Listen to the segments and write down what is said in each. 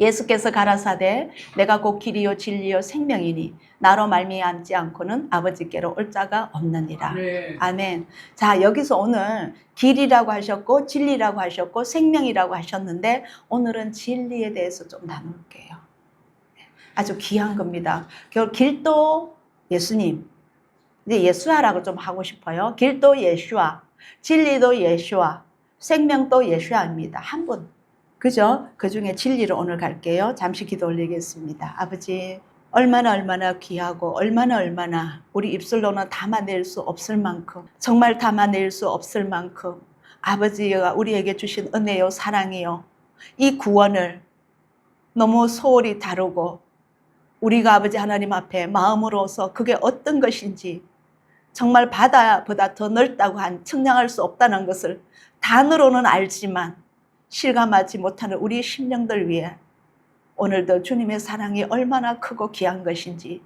예수께서 가라사대 내가 곧 길이요 진리요 생명이니 나로 말미암지 않고는 아버지께로 올 자가 없느니라. 네. 아멘. 자, 여기서 오늘 길이라고 하셨고 진리라고 하셨고 생명이라고 하셨는데 오늘은 진리에 대해서 좀 나눌게요. 아주 귀한 겁니다. 길도 예수님, 이제 예수아라고 좀 하고 싶어요. 길도 예수아, 진리도 예수아, 생명도 예수아입니다. 한 분. 그죠? 그 중에 진리로 오늘 갈게요. 잠시 기도 올리겠습니다. 아버지, 얼마나 귀하고 얼마나 우리 입술로는 담아낼 수 없을 만큼, 정말 담아낼 수 없을 만큼 아버지가 우리에게 주신 은혜요 사랑이요 이 구원을 너무 소홀히 다루고 우리가 아버지 하나님 앞에 마음으로서 그게 어떤 것인지 정말 바다보다 더 넓다고 측량할 수 없다는 것을 단으로는 알지만 실감하지 못하는 우리 심령들 위해 오늘도 주님의 사랑이 얼마나 크고 귀한 것인지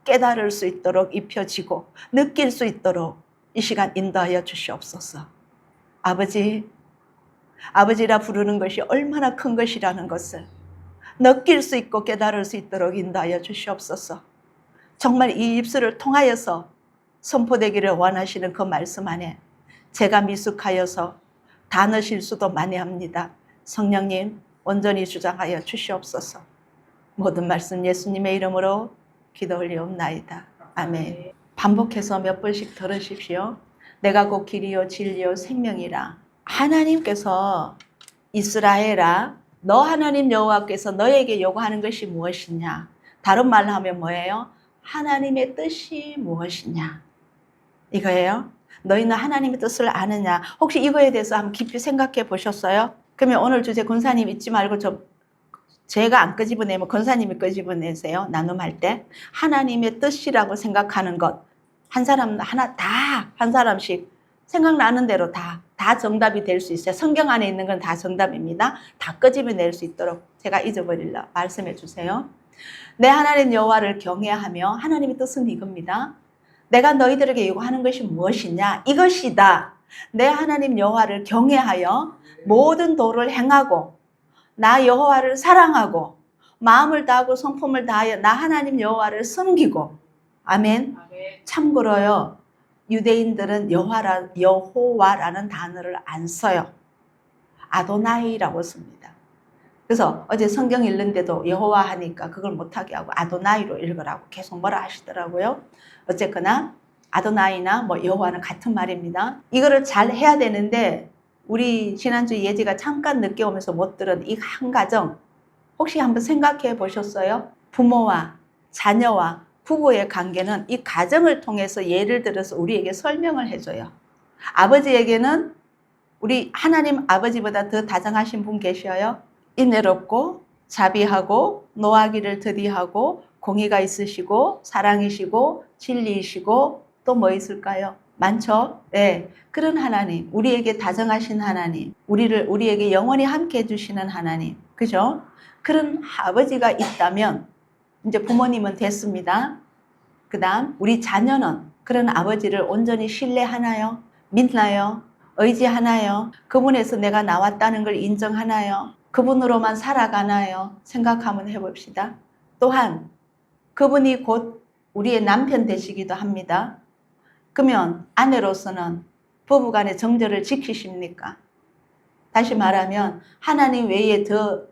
깨달을 수 있도록 입혀지고 느낄 수 있도록 이 시간 인도하여 주시옵소서. 아버지라 부르는 것이 얼마나 큰 것이라는 것을 느낄 수 있고 깨달을 수 있도록 인도하여 주시옵소서. 정말 이 입술을 통하여서 선포되기를 원하시는 그 말씀 안에 제가 미숙하여서 단어 실수도 많이 합니다. 성령님 온전히 주장하여 주시옵소서. 모든 말씀 예수님의 이름으로 기도 올리옵나이다. 아멘. 반복해서 몇 번씩 들으십시오. 내가 곧 길이요 진리요 생명이라. 하나님께서 이스라엘아 너 하나님 여호와께서 너에게 요구하는 것이 무엇이냐. 다른 말로 하면 뭐예요? 하나님의 뜻이 무엇이냐. 이거예요. 너희는 하나님의 뜻을 아느냐. 혹시 이거에 대해서 한번 깊이 생각해 보셨어요? 그러면 오늘 주제 권사님 잊지 말고 제가 안 끄집어내면 권사님이 끄집어내세요. 나눔할 때. 하나님의 뜻이라고 생각하는 것. 한 사람 한 사람씩 생각나는 대로 다 정답이 될 수 있어요. 성경 안에 있는 건 다 정답입니다. 다 끄집어낼 수 있도록 제가 잊어버리려 말씀해 주세요. 내 하나님 여호와를 경외하며 하나님의 뜻은 이겁니다. 내가 너희들에게 요구하는 것이 무엇이냐? 이것이다. 내 하나님 여호와를 경외하여 모든 도를 행하고 나 여호와를 사랑하고 마음을 다하고 성품을 다하여 나 하나님 여호와를 섬기고. 아멘. 참고로요. 유대인들은 여호와라는 단어를 안 써요. 아도나이라고 씁니다. 그래서 어제 성경 읽는데도 여호와 하니까 그걸 못하게 하고 아도나이로 읽으라고 계속 뭐라 하시더라고요. 어쨌거나 아도나이나 여호와는 같은 말입니다. 이거를 잘 해야 되는데 우리 지난주 예지가 잠깐 늦게 오면서 못 들은 이 한 가정 혹시 한번 생각해 보셨어요? 부모와 자녀와 부부의 관계는 이 가정을 통해서 예를 들어서 우리에게 설명을 해줘요. 아버지에게는 우리 하나님 아버지보다 더 다정하신 분 계셔요. 인애롭고 자비하고 노하기를 더디하고 공의가 있으시고 사랑이시고 진리이시고 또 뭐 있을까요? 많죠? 네. 그런 하나님, 우리에게 다정하신 하나님, 우리에게 영원히 함께 해주시는 하나님, 그죠? 그런 아버지가 있다면 이제 부모님은 됐습니다. 그 다음 우리 자녀는 그런 아버지를 온전히 신뢰하나요? 믿나요? 의지하나요? 그분에서 내가 나왔다는 걸 인정하나요? 그분으로만 살아가나요? 생각 한번 해봅시다. 또한 그분이 곧 우리의 남편 되시기도 합니다. 그러면 아내로서는 부부간의 정절을 지키십니까? 다시 말하면 하나님 외에 더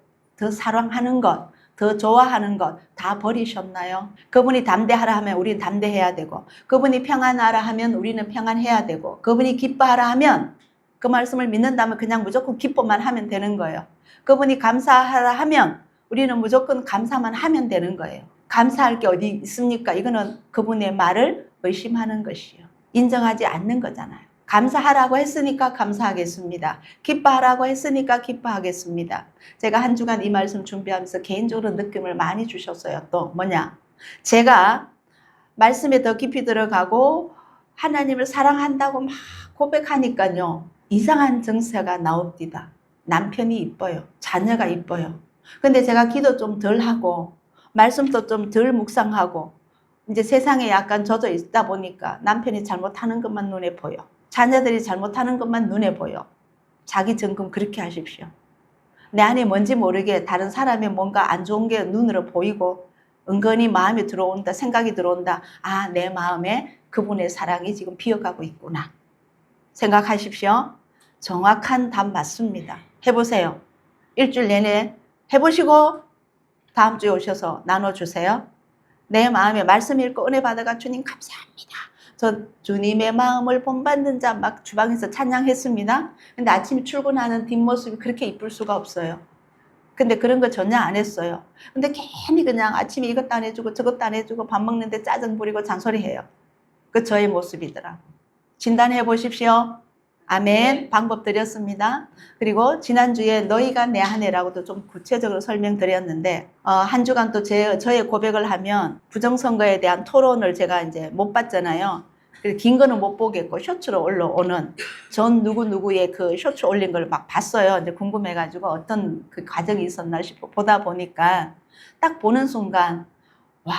사랑하는 것, 더 좋아하는 것 다 버리셨나요? 그분이 담대하라 하면 우리는 담대해야 되고, 그분이 평안하라 하면 우리는 평안해야 되고, 그분이 기뻐하라 하면 그 말씀을 믿는다면 그냥 무조건 기뻐만 하면 되는 거예요. 그분이 감사하라 하면 우리는 무조건 감사만 하면 되는 거예요. 감사할 게 어디 있습니까? 이거는 그분의 말을 의심하는 것이요. 인정하지 않는 거잖아요. 감사하라고 했으니까 감사하겠습니다. 기뻐하라고 했으니까 기뻐하겠습니다. 제가 한 주간 이 말씀 준비하면서 개인적으로 느낌을 많이 주셨어요. 또 뭐냐? 제가 말씀에 더 깊이 들어가고 하나님을 사랑한다고 막 고백하니까요. 이상한 정세가 나옵니다. 남편이 이뻐요. 자녀가 이뻐요. 근데 제가 기도 좀 덜 하고 말씀도 좀 덜 묵상하고 이제 세상에 약간 젖어 있다 보니까 남편이 잘못하는 것만 눈에 보여. 자녀들이 잘못하는 것만 눈에 보여. 자기 점검 그렇게 하십시오. 내 안에 뭔지 모르게 다른 사람의 뭔가 안 좋은 게 눈으로 보이고 은근히 마음에 들어온다, 생각이 들어온다. 아, 내 마음에 그분의 사랑이 지금 비어가고 있구나. 생각하십시오. 정확한 답 맞습니다. 해보세요. 일주일 내내 해보시고 다음 주에 오셔서 나눠주세요. 내 마음에 말씀 읽고 은혜 받아가 주님 감사합니다. 저 주님의 마음을 본받는 자 막 주방에서 찬양했습니다. 근데 아침에 출근하는 뒷모습이 그렇게 이쁠 수가 없어요. 근데 그런 거 전혀 안 했어요. 근데 괜히 그냥 아침에 이것도 안 해주고 저것도 안 해주고 밥 먹는데 짜증 부리고 잔소리해요. 그 저의 모습이더라. 진단해 보십시오. 아멘. 방법 드렸습니다. 그리고 지난주에 너희가 내 한 해라고도 좀 구체적으로 설명드렸는데 한 주간 또 저의 고백을 하면 부정선거에 대한 토론을 제가 이제 못 봤잖아요. 긴 거는 못 보겠고 쇼츠로 올라오는 전 누구누구의 그 쇼츠 올린 걸 막 봤어요. 이제 궁금해가지고 어떤 그 과정이 있었나 싶어 보다 보니까 딱 보는 순간 와,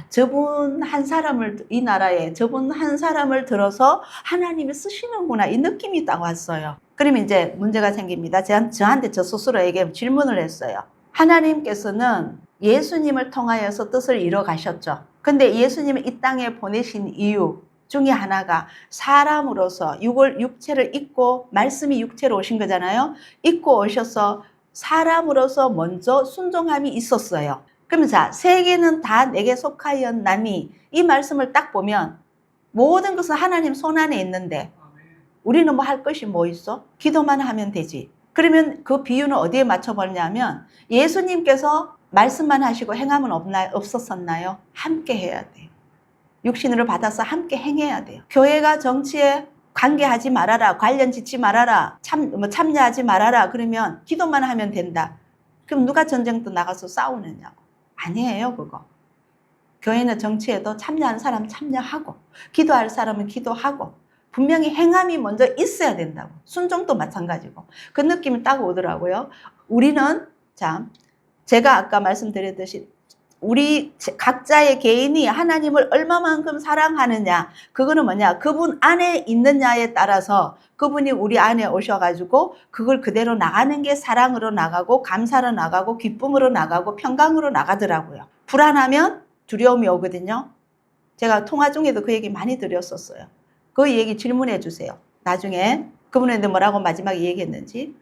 저분 한 사람을, 이 나라에 저분 한 사람을 들어서 하나님이 쓰시는구나. 이 느낌이 딱 왔어요. 그러면 이제 문제가 생깁니다. 저한테 저 스스로에게 질문을 했어요. 하나님께서는 예수님을 통하여서 뜻을 이뤄 가셨죠. 근데 예수님을 이 땅에 보내신 이유 중에 하나가 사람으로서 육체를 입고 말씀이 육체로 오신 거잖아요. 입고 오셔서 사람으로서 먼저 순종함이 있었어요. 그럼 자, 세계는 다 내게 속하였나니 이 말씀을 딱 보면 모든 것은 하나님 손 안에 있는데 우리는 뭐 할 것이 뭐 있어? 기도만 하면 되지. 그러면 그 비유는 어디에 맞춰버리냐면 예수님께서 말씀만 하시고 행함은 없었었나요? 함께 해야 돼요. 육신으로 받아서 함께 행해야 돼요. 교회가 정치에 관계하지 말아라, 관련 짓지 말아라, 참여하지 말아라 그러면 기도만 하면 된다. 그럼 누가 전쟁터 나가서 싸우느냐고. 아니에요, 그거. 교회는 정치에도 참여하는 사람 참여하고 기도할 사람은 기도하고 분명히 행함이 먼저 있어야 된다고. 순종도 마찬가지고. 그 느낌이 딱 오더라고요. 우리는 자, 제가 아까 말씀드렸듯이 우리 각자의 개인이 하나님을 얼마만큼 사랑하느냐 그거는 뭐냐 그분 안에 있느냐에 따라서 그분이 우리 안에 오셔가지고 그걸 그대로 나가는 게 사랑으로 나가고 감사로 나가고 기쁨으로 나가고 평강으로 나가더라고요. 불안하면 두려움이 오거든요. 제가 통화 중에도 그 얘기 많이 드렸었어요. 그 얘기 질문해 주세요. 나중에 그분한테 뭐라고 마지막에 얘기했는지.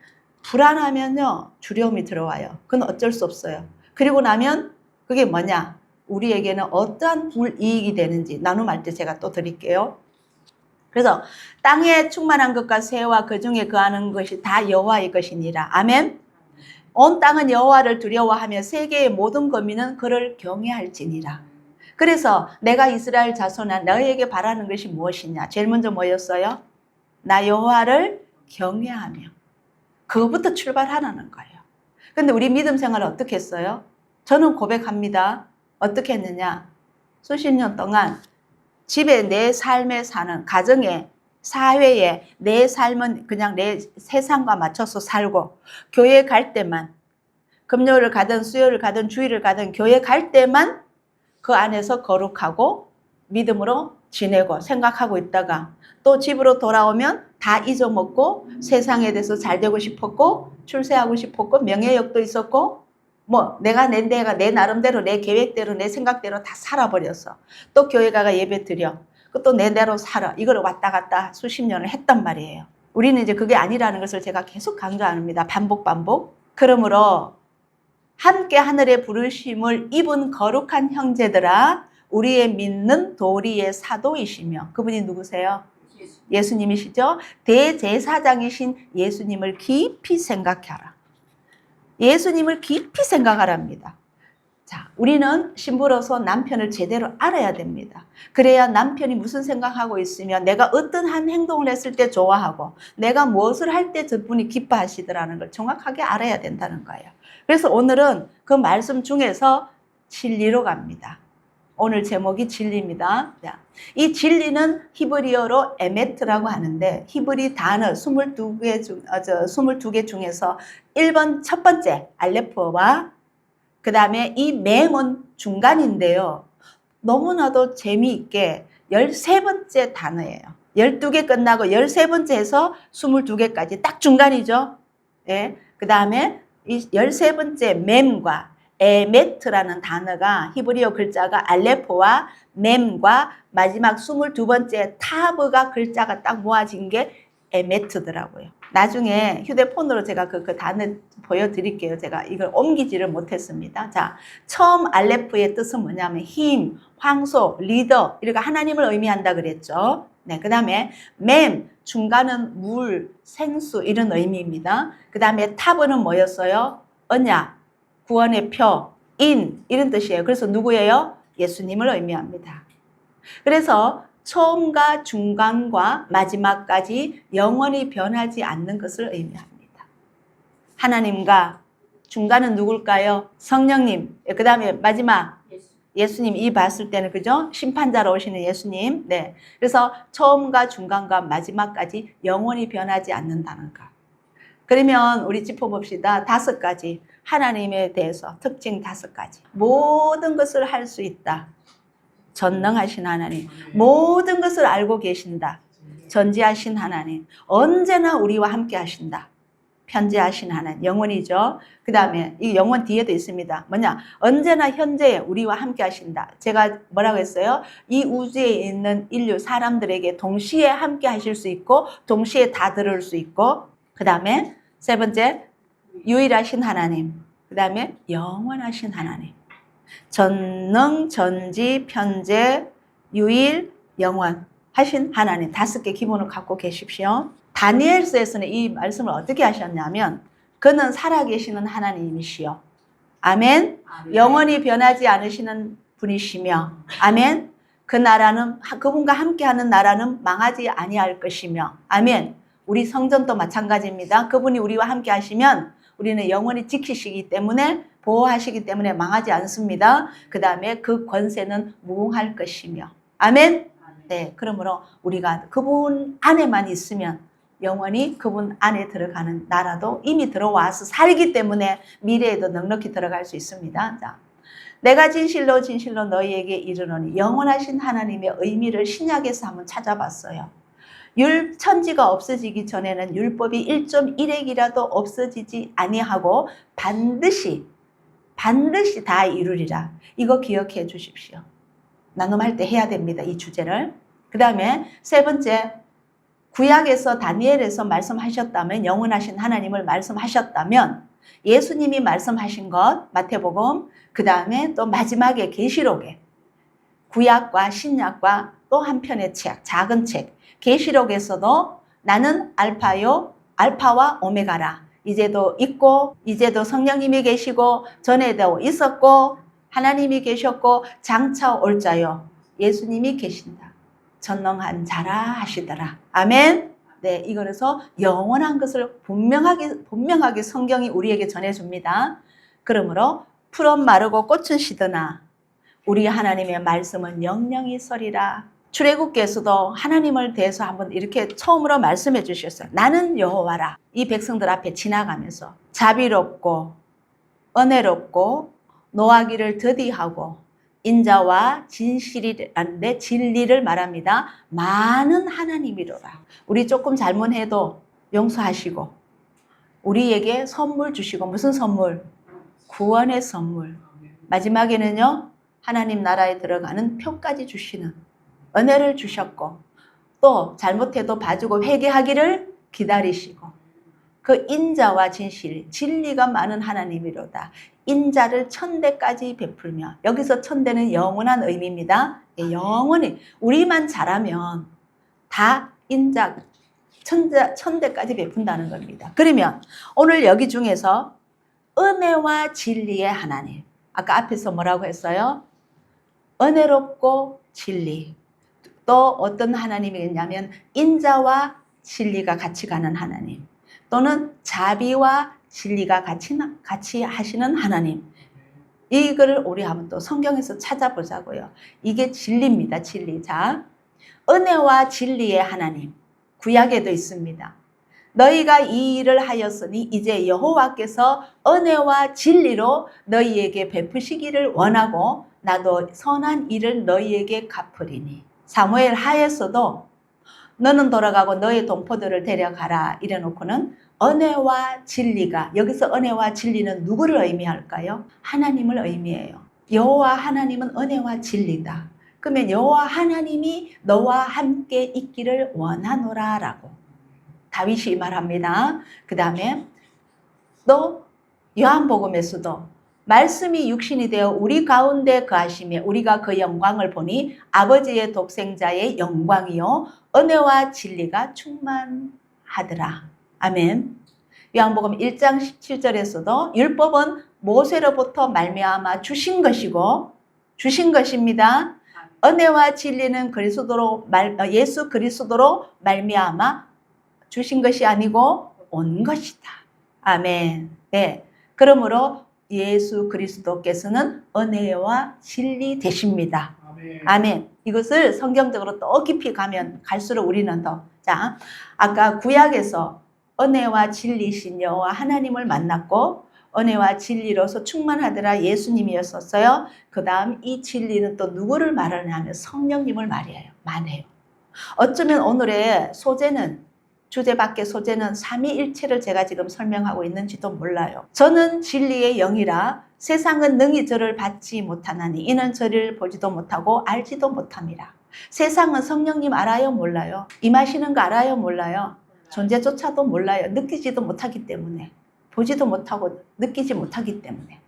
불안하면요 두려움이 들어와요. 그건 어쩔 수 없어요. 그리고 나면 그게 뭐냐? 우리에게는 어떠한 불이익이 되는지 나눔할 때 제가 또 드릴게요. 그래서 땅에 충만한 것과 새와 그 중에 거하는 것이 다 여호와의 것이니라. 아멘. 온 땅은 여호와를 두려워하며 세계의 모든 거민은 그를 경외할지니라. 그래서 내가 이스라엘 자손아 너희에게 바라는 것이 무엇이냐? 제일 먼저 뭐였어요? 나 여호와를 경외하며. 그거부터 출발하라는 거예요. 근데 우리 믿음 생활을 어떻게 했어요? 저는 고백합니다. 어떻게 했느냐? 수십 년 동안 집에 내 삶에 사는 가정에 사회에 내 삶은 그냥 내 세상과 맞춰서 살고 교회 갈 때만 금요일을 가든 수요일을 가든 주일을 가든 교회 갈 때만 그 안에서 거룩하고 믿음으로 지내고 생각하고 있다가 또 집으로 돌아오면 다 잊어먹고 세상에 대해서 잘 되고 싶었고 출세하고 싶었고 명예욕도 있었고 뭐 내가 내 나름대로 내 계획대로 내 생각대로 다 살아버렸어. 또 교회 가가 예배 드려. 또 내 대로 살아. 이걸 왔다 갔다 수십 년을 했단 말이에요. 우리는 이제 그게 아니라는 것을 제가 계속 강조합니다. 반복. 그러므로 함께 하늘의 부르심을 입은 거룩한 형제들아 우리의 믿는 도리의 사도이시며 그분이 누구세요? 예수님이시죠? 대제사장이신 예수님을 깊이 생각하라. 예수님을 깊이 생각하랍니다. 자, 우리는 신부로서 남편을 제대로 알아야 됩니다. 그래야 남편이 무슨 생각하고 있으면 내가 어떤 한 행동을 했을 때 좋아하고 내가 무엇을 할 때 저분이 기뻐하시더라는 걸 정확하게 알아야 된다는 거예요. 그래서 오늘은 그 말씀 중에서 진리로 갑니다. 오늘 제목이 진리입니다. 자, 이 진리는 히브리어로 에메트라고 하는데 히브리 단어 22개 중에서 1번 첫 번째 알레프와 그 다음에 이 맹은 중간인데요. 너무나도 재미있게 13번째 단어예요. 12개 끝나고 13번째에서 22개까지 딱 중간이죠. 예. 그 다음에 이 13번째 mem과 에메트라는 단어가 히브리어 글자가 알레포와 mem과 마지막 22번째 타브가 글자가 딱 모아진 게 에메트더라고요. 나중에 휴대폰으로 제가 그 단어 보여드릴게요. 제가 이걸 옮기지를 못했습니다. 자, 처음 알레프의 뜻은 뭐냐면 힘, 황소, 리더 이렇게 하나님을 의미한다 그랬죠. 네, 그 다음에 맴, 중간은 물, 생수 이런 의미입니다. 그 다음에 타브는 뭐였어요? 언약, 구원의 표, 인 이런 뜻이에요. 그래서 누구예요? 예수님을 의미합니다. 그래서 처음과 중간과 마지막까지 영원히 변하지 않는 것을 의미합니다. 하나님과 중간은 누굴까요? 성령님. 그 다음에 마지막 예수님. 이 봤을 때는 그죠? 심판자로 오시는 예수님. 네. 그래서 처음과 중간과 마지막까지 영원히 변하지 않는다는 것. 그러면 우리 짚어봅시다. 5가지. 하나님에 대해서 특징 5가지. 모든 것을 할 수 있다. 전능하신 하나님, 모든 것을 알고 계신다. 전지하신 하나님, 언제나 우리와 함께 하신다. 편재하신 하나님, 영원이죠. 그 다음에 이 영원 뒤에도 있습니다. 뭐냐? 언제나 현재 우리와 함께 하신다. 제가 뭐라고 했어요? 이 우주에 있는 인류 사람들에게 동시에 함께 하실 수 있고 동시에 다 들을 수 있고, 그 다음에 3번째 유일하신 하나님, 그 다음에 영원하신 하나님. 전능, 전지, 편재, 유일, 영원 하신 하나님 5개 기본을 갖고 계십시오. 다니엘서에서는 이 말씀을 어떻게 하셨냐면 그는 살아계시는 하나님이시여. 아멘. 영원히 변하지 않으시는 분이시며 아멘. 그 나라는 그분과 함께하는 나라는 망하지 아니할 것이며 아멘. 우리 성전도 마찬가지입니다. 그분이 우리와 함께 하시면 우리는 영원히 지키시기 때문에 보호하시기 때문에 망하지 않습니다. 그 다음에 그 권세는 무궁할 것이며 아멘. 네, 그러므로 우리가 그분 안에만 있으면 영원히 그분 안에 들어가는 나라도 이미 들어와서 살기 때문에 미래에도 넉넉히 들어갈 수 있습니다. 자, 내가 진실로 진실로 너희에게 이르노니 영원하신 하나님의 의미를 신약에서 한번 찾아봤어요. 천지가 없어지기 전에는 율법이 1.1핵이라도 없어지지 아니하고 반드시 다 이루리라. 이거 기억해 주십시오. 나눔할 때 해야 됩니다. 이 주제를. 그 다음에 3번째, 구약에서 다니엘에서 말씀하셨다면, 영원하신 하나님을 말씀하셨다면 예수님이 말씀하신 것 마태복음, 그 다음에 또 마지막에 계시록에 구약과 신약과 또 한편의 책, 작은 책 계시록에서도 나는 알파요 알파와 오메가라. 이제도 있고 이제도 성령님이 계시고 전에도 있었고 하나님이 계셨고 장차 올 자요 예수님이 계신다. 전능한 자라 하시더라. 아멘. 네, 이거에서 영원한 것을 분명하게 성경이 우리에게 전해줍니다. 그러므로 풀은 마르고 꽃은 시드나 우리 하나님의 말씀은 영영이 서리라. 출애굽기에서도 하나님을 대해서 한번 이렇게 처음으로 말씀해 주셨어요. 나는 여호와라. 이 백성들 앞에 지나가면서 자비롭고 은혜롭고 노하기를 더디하고 인자와 진실이란데 진리를 말합니다. 많은 하나님이로라. 우리 조금 잘못해도 용서하시고 우리에게 선물 주시고 무슨 선물? 구원의 선물. 마지막에는요. 하나님 나라에 들어가는 표까지 주시는 은혜를 주셨고 또 잘못해도 봐주고 회개하기를 기다리시고 그 인자와 진실, 진리가 많은 하나님이로다. 인자를 천대까지 베풀며 여기서 천대는 영원한 의미입니다. 영원히 우리만 잘하면 다 인자 천대까지 베푼다는 겁니다. 그러면 오늘 여기 중에서 은혜와 진리의 하나님 아까 앞에서 뭐라고 했어요? 은혜롭고 진리 또 어떤 하나님이겠냐면 인자와 진리가 같이 가는 하나님 또는 자비와 진리가 같이 하시는 하나님 이거를 우리 한번 또 성경에서 찾아보자고요. 이게 진리입니다. 진리. 자, 은혜와 진리의 하나님 구약에도 있습니다. 너희가 이 일을 하였으니 이제 여호와께서 은혜와 진리로 너희에게 베푸시기를 원하고 나도 선한 일을 너희에게 갚으리니 사무엘 하에서도 너는 돌아가고 너의 동포들을 데려가라 이래놓고는 은혜와 진리가, 여기서 은혜와 진리는 누구를 의미할까요? 하나님을 의미해요. 여호와 하나님은 은혜와 진리다. 그러면 여호와 하나님이 너와 함께 있기를 원하노라 라고 다윗이 말합니다. 그 다음에 또 요한복음에서도 말씀이 육신이 되어 우리 가운데 거하시며 우리가 그 영광을 보니 아버지의 독생자의 영광이요 은혜와 진리가 충만하더라. 아멘. 요한복음 1장 17절에서도 율법은 모세로부터 말미암아 주신 것입니다. 은혜와 진리는 예수 그리스도로 말미암아 주신 것이 아니고 온 것이다. 아멘. 네. 그러므로 예수 그리스도께서는 은혜와 진리 되십니다. 아멘. 이것을 성경적으로 또 깊이 가면 갈수록 우리는 더. 자, 아까 구약에서 은혜와 진리신 여호와 하나님을 만났고 은혜와 진리로서 충만하더라 예수님이었었어요. 그 다음 이 진리는 또 누구를 말하냐면 성령님을 말해요. 어쩌면 오늘의 소재는 주제 밖의 소재는 삼위일체를 제가 지금 설명하고 있는지도 몰라요. 저는 진리의 영이라 세상은 능히 저를 받지 못하나니 이는 저를 보지도 못하고 알지도 못함이라. 세상은 성령님 알아요? 몰라요? 임하시는 거 알아요? 몰라요? 존재조차도 몰라요. 느끼지도 못하기 때문에. 보지도 못하고 느끼지 못하기 때문에.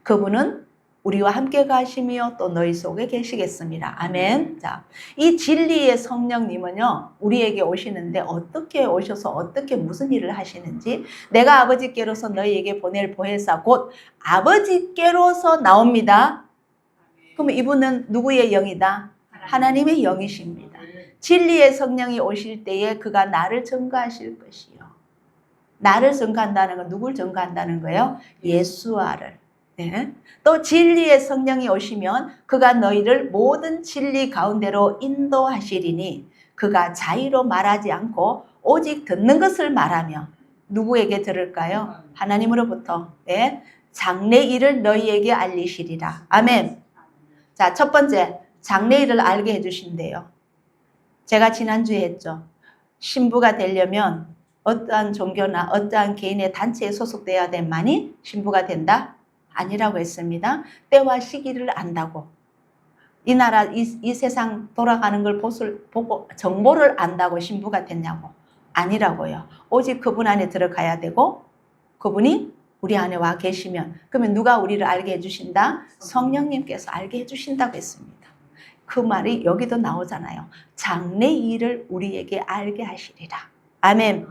그분은 우리와 함께 가시며 또 너희 속에 계시겠습니다. 아멘. 자, 이 진리의 성령님은요, 우리에게 오시는데 어떻게 오셔서 어떻게 무슨 일을 하시는지 내가 아버지께로서 너희에게 보낼 보혜사 곧 아버지께로서 나옵니다. 그럼 이분은 누구의 영이다? 하나님의 영이십니다. 진리의 성령이 오실 때에 그가 나를 증거하실 것이요. 나를 증거한다는 건 누굴 증거한다는 거예요? 예수와를. 네. 또 진리의 성령이 오시면 그가 너희를 모든 진리 가운데로 인도하시리니 그가 자의로 말하지 않고 오직 듣는 것을 말하며 누구에게 들을까요? 하나님으로부터. 네. 장래 일을 너희에게 알리시리라. 아멘. 자, 첫 번째 장래 일을 알게 해주신대요. 제가 지난주에 했죠. 신부가 되려면 어떠한 종교나 어떠한 개인의 단체에 소속돼야 돼만이 신부가 된다? 아니라고 했습니다. 때와 시기를 안다고. 이 나라, 이 세상 돌아가는 걸 보고 정보를 안다고 신부가 됐냐고. 아니라고요. 오직 그분 안에 들어가야 되고 그분이 우리 안에 와 계시면 그러면 누가 우리를 알게 해주신다? 성령님께서 알게 해주신다고 했습니다. 그 말이 여기도 나오잖아요. 장래 일을 우리에게 알게 하시리라. 아멘.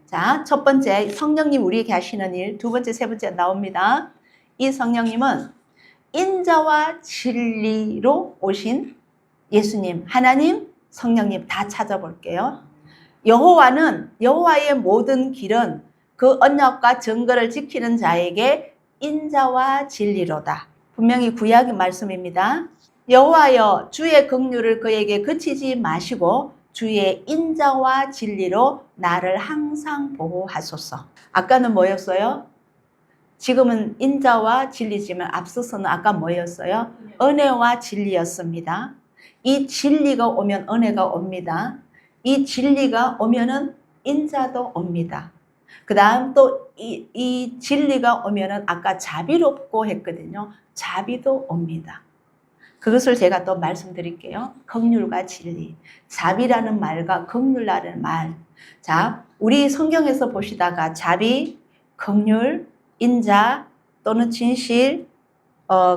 자, 첫 번째 성령님 우리에게 하시는 일, 두 번째, 세 번째 나옵니다. 이 성령님은 인자와 진리로 오신 예수님, 하나님, 성령님 다 찾아볼게요. 여호와의 모든 길은 그 언약과 증거를 지키는 자에게 인자와 진리로다. 분명히 구약의 말씀입니다. 여호와여 주의 긍휼을 그에게 그치지 마시고 주의 인자와 진리로 나를 항상 보호하소서. 아까는 뭐였어요? 지금은 인자와 진리지만 앞서서는 아까 뭐였어요? 은혜와 진리였습니다. 이 진리가 오면 은혜가 옵니다. 이 진리가 오면은 인자도 옵니다. 그 다음 또 이 진리가 오면은 아까 자비롭고 했거든요. 자비도 옵니다. 그것을 제가 또 말씀드릴게요. 긍휼과 진리. 자비라는 말과 긍휼이라는 말. 자, 우리 성경에서 보시다가 자비, 긍휼, 인자 또는 진실,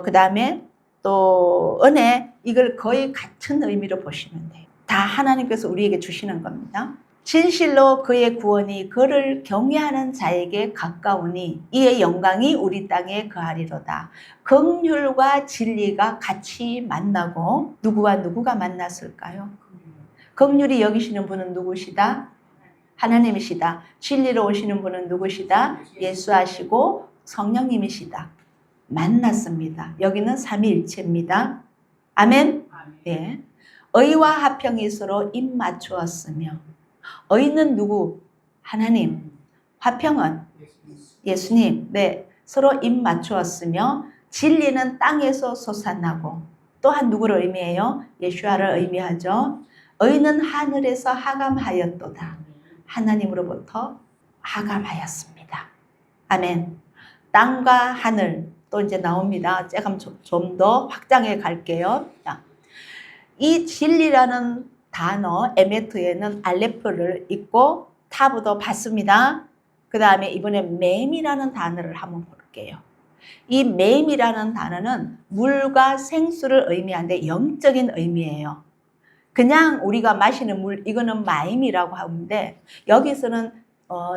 그 다음에 또 은혜, 이걸 거의 같은 의미로 보시면 돼요. 다 하나님께서 우리에게 주시는 겁니다. 진실로 그의 구원이 그를 경외하는 자에게 가까우니 이의 영광이 우리 땅에 거하리로다. 긍휼과 진리가 같이 만나고 누구와 누구가 만났을까요? 긍휼이 여기시는 분은 누구시다? 하나님이시다. 진리로 오시는 분은 누구시다? 예수하시고 성령님이시다. 만났습니다. 여기는 삼위일체입니다. 아멘. 네. 의와 화평이 서로 입 맞추었으며 의는 누구? 하나님. 화평은 예수님. 네. 서로 입 맞추었으며 진리는 땅에서 솟아나고 또한 누구를 의미해요? 예수아를 의미하죠. 의는 하늘에서 하감하였도다. 하나님으로부터 아감하였습니다. 아멘. 땅과 하늘 또 이제 나옵니다. 조금 좀 더 확장해 갈게요. 이 진리라는 단어 에메트에는 알레프를 읽고 타부도 봤습니다. 그 다음에 이번에 맴이라는 단어를 한번 볼게요. 이 맴이라는 단어는 물과 생수를 의미하는데 영적인 의미예요. 그냥 우리가 마시는 물, 이거는 마임이라고 하는데 여기서는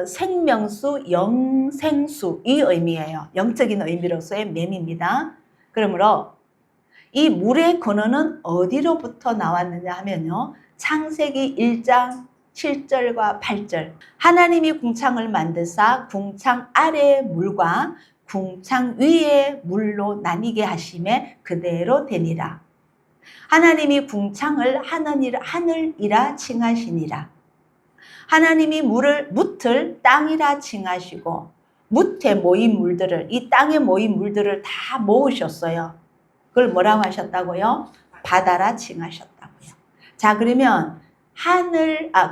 생명수, 영생수 이 의미예요. 영적인 의미로서의 맴입니다. 그러므로 이 물의 근원은 어디로부터 나왔느냐 하면요. 창세기 1장 7절과 8절. 하나님이 궁창을 만드사 궁창 아래의 물과 궁창 위의 물로 나뉘게 하심에 그대로 되니라. 하나님이 궁창을 하늘이라 칭하시니라. 하나님이 뭇을 땅이라 칭하시고 뭇에 모인 물들을, 이 땅에 모인 물들을 다 모으셨어요. 그걸 뭐라고 하셨다고요? 바다라 칭하셨다고요. 자, 그러면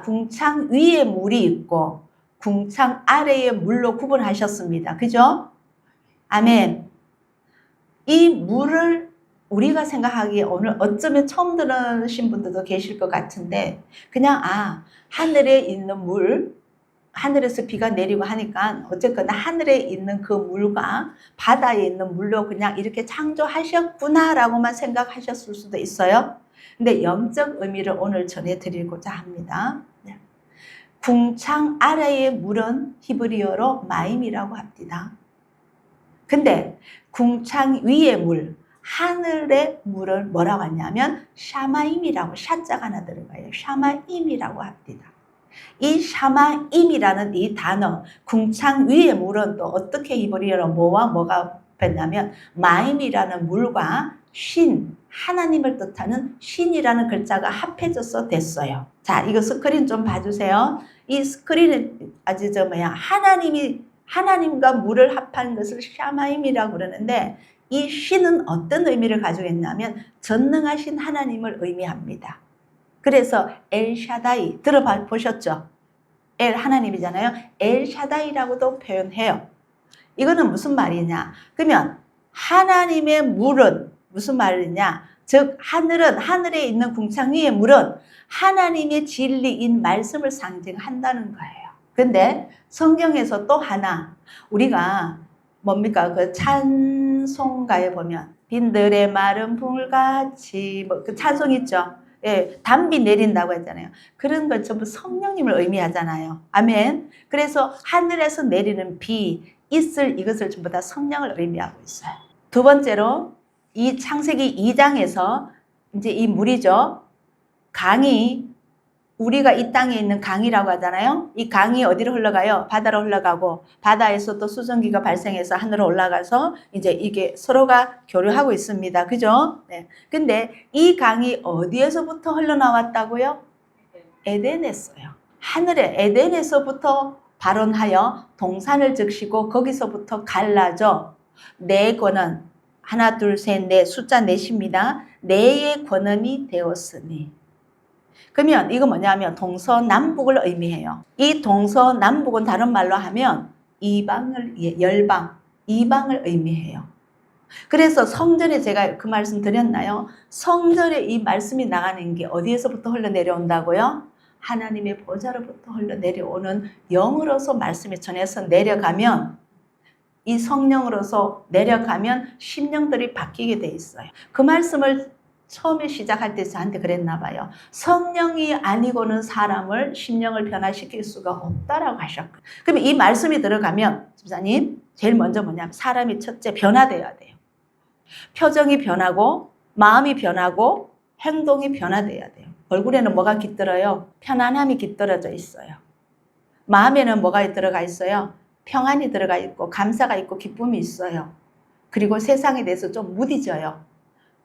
궁창 위에 물이 있고 궁창 아래에 물로 구분하셨습니다. 그죠? 아멘. 이 물을 우리가 생각하기에 오늘 어쩌면 처음 들으신 분들도 계실 것 같은데 그냥 하늘에 있는 물, 하늘에서 비가 내리고 하니까 어쨌거나 하늘에 있는 그 물과 바다에 있는 물로 그냥 이렇게 창조하셨구나라고만 생각하셨을 수도 있어요. 근데 영적 의미를 오늘 전해드리고자 합니다. 궁창 아래의 물은 히브리어로 마임이라고 합니다. 근데 궁창 위의 물, 하늘의 물을 뭐라고 하냐면 샤마임이라고, 샤자가 하나 들어가요. 샤마임이라고 합니다. 이 샤마임이라는 이 단어, 궁창 위의 물은 또 어떻게 히브리어로 뭐와 뭐가 뺐냐면 마임이라는 물과 신, 하나님을 뜻하는 신이라는 글자가 합해져서 됐어요. 자, 이거 스크린 좀 봐주세요. 이 스크린은 하나님과 물을 합한 것을 샤마임이라고 그러는데 이 신은 어떤 의미를 가지고 있냐면 전능하신 하나님을 의미합니다. 그래서 엘샤다이 들어보셨죠? 엘 하나님이잖아요. 엘샤다이라고도 표현해요. 이거는 무슨 말이냐? 그러면 하나님의 물은 무슨 말이냐? 즉 하늘에 있는 궁창 위의 물은 하나님의 진리인 말씀을 상징한다는 거예요. 근데 성경에서 또 하나 우리가 뭡니까? 그 찬송가에 보면 빈들의 마른 풀같이 그 찬송 있죠? 예, 단비 내린다고 했잖아요. 그런 건 전부 성령님을 의미하잖아요. 아멘. 그래서 하늘에서 내리는 비, 이것을 전부 다 성령을 의미하고 있어요. 두 번째로 이 창세기 2장에서 이제 이 물이죠. 강이 우리가 이 땅에 있는 강이라고 하잖아요. 이 강이 어디로 흘러가요? 바다로 흘러가고 바다에서 또 수증기가 발생해서 하늘로 올라가서 이제 이게 서로가 교류하고 있습니다. 그죠? 네. 근데 이 강이 어디에서부터 흘러나왔다고요? 에덴에서요. 하늘에 에덴에서부터 발원하여 동산을 적시고 거기서부터 갈라져 네 권은 하나 둘 셋 넷 숫자 넷입니다. 네의 권음이 되었으니 그러면 이거 뭐냐면 동서남북을 의미해요. 이 동서남북은 다른 말로 하면 열방, 이방을 의미해요. 그래서 성전에 제가 그 말씀 드렸나요? 성전에 이 말씀이 나가는 게 어디에서부터 흘러내려온다고요? 하나님의 보좌로부터 흘러내려오는 영으로서 말씀이 전해서 내려가면 이 성령으로서 내려가면 심령들이 바뀌게 돼 있어요. 그 말씀을 처음에 시작할 때 저한테 그랬나 봐요. 성령이 아니고는 사람을 심령을 변화시킬 수가 없다라고 하셨거든요. 그러면 이 말씀이 들어가면 집사님 제일 먼저 뭐냐면 사람이 첫째 변화돼야 돼요. 표정이 변하고 마음이 변하고 행동이 변화돼야 돼요. 얼굴에는 뭐가 깃들어요? 편안함이 깃들어져 있어요. 마음에는 뭐가 들어가 있어요? 평안이 들어가 있고 감사가 있고 기쁨이 있어요. 그리고 세상에 대해서 좀 무디져요.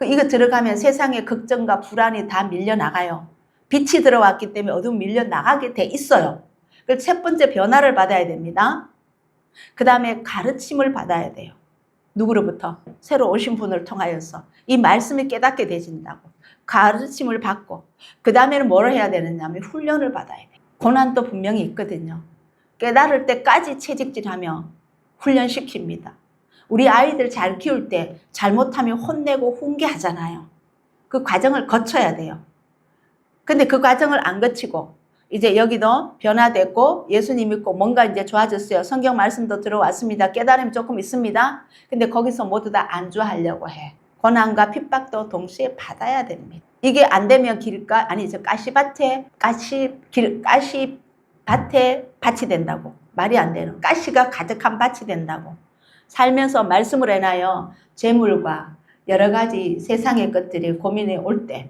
이거 들어가면 세상의 걱정과 불안이 다 밀려나가요. 빛이 들어왔기 때문에 어둠 밀려나가게 돼 있어요. 그래서 첫 번째 변화를 받아야 됩니다. 그 다음에 가르침을 받아야 돼요. 누구로부터? 새로 오신 분을 통하여서 이 말씀이 깨닫게 되진다고. 가르침을 받고 그 다음에는 뭘 해야 되느냐 하면 훈련을 받아야 돼요. 고난도 분명히 있거든요. 깨달을 때까지 채찍질하며 훈련시킵니다. 우리 아이들 잘 키울 때 잘못하면 혼내고 훈계하잖아요. 그 과정을 거쳐야 돼요. 근데 그 과정을 안 거치고 이제 여기도 변화됐고 예수님 믿고 뭔가 이제 좋아졌어요. 성경 말씀도 들어왔습니다. 깨달음이 조금 있습니다. 근데 거기서 모두 다 안주하려고 해. 고난과 핍박도 동시에 받아야 됩니다. 이게 안 되면 가시밭에 밭이 된다고. 말이 안 되는. 가시가 가득한 밭이 된다고. 살면서 말씀을 해놔요. 재물과 여러 가지 세상의 것들이 고민이 올 때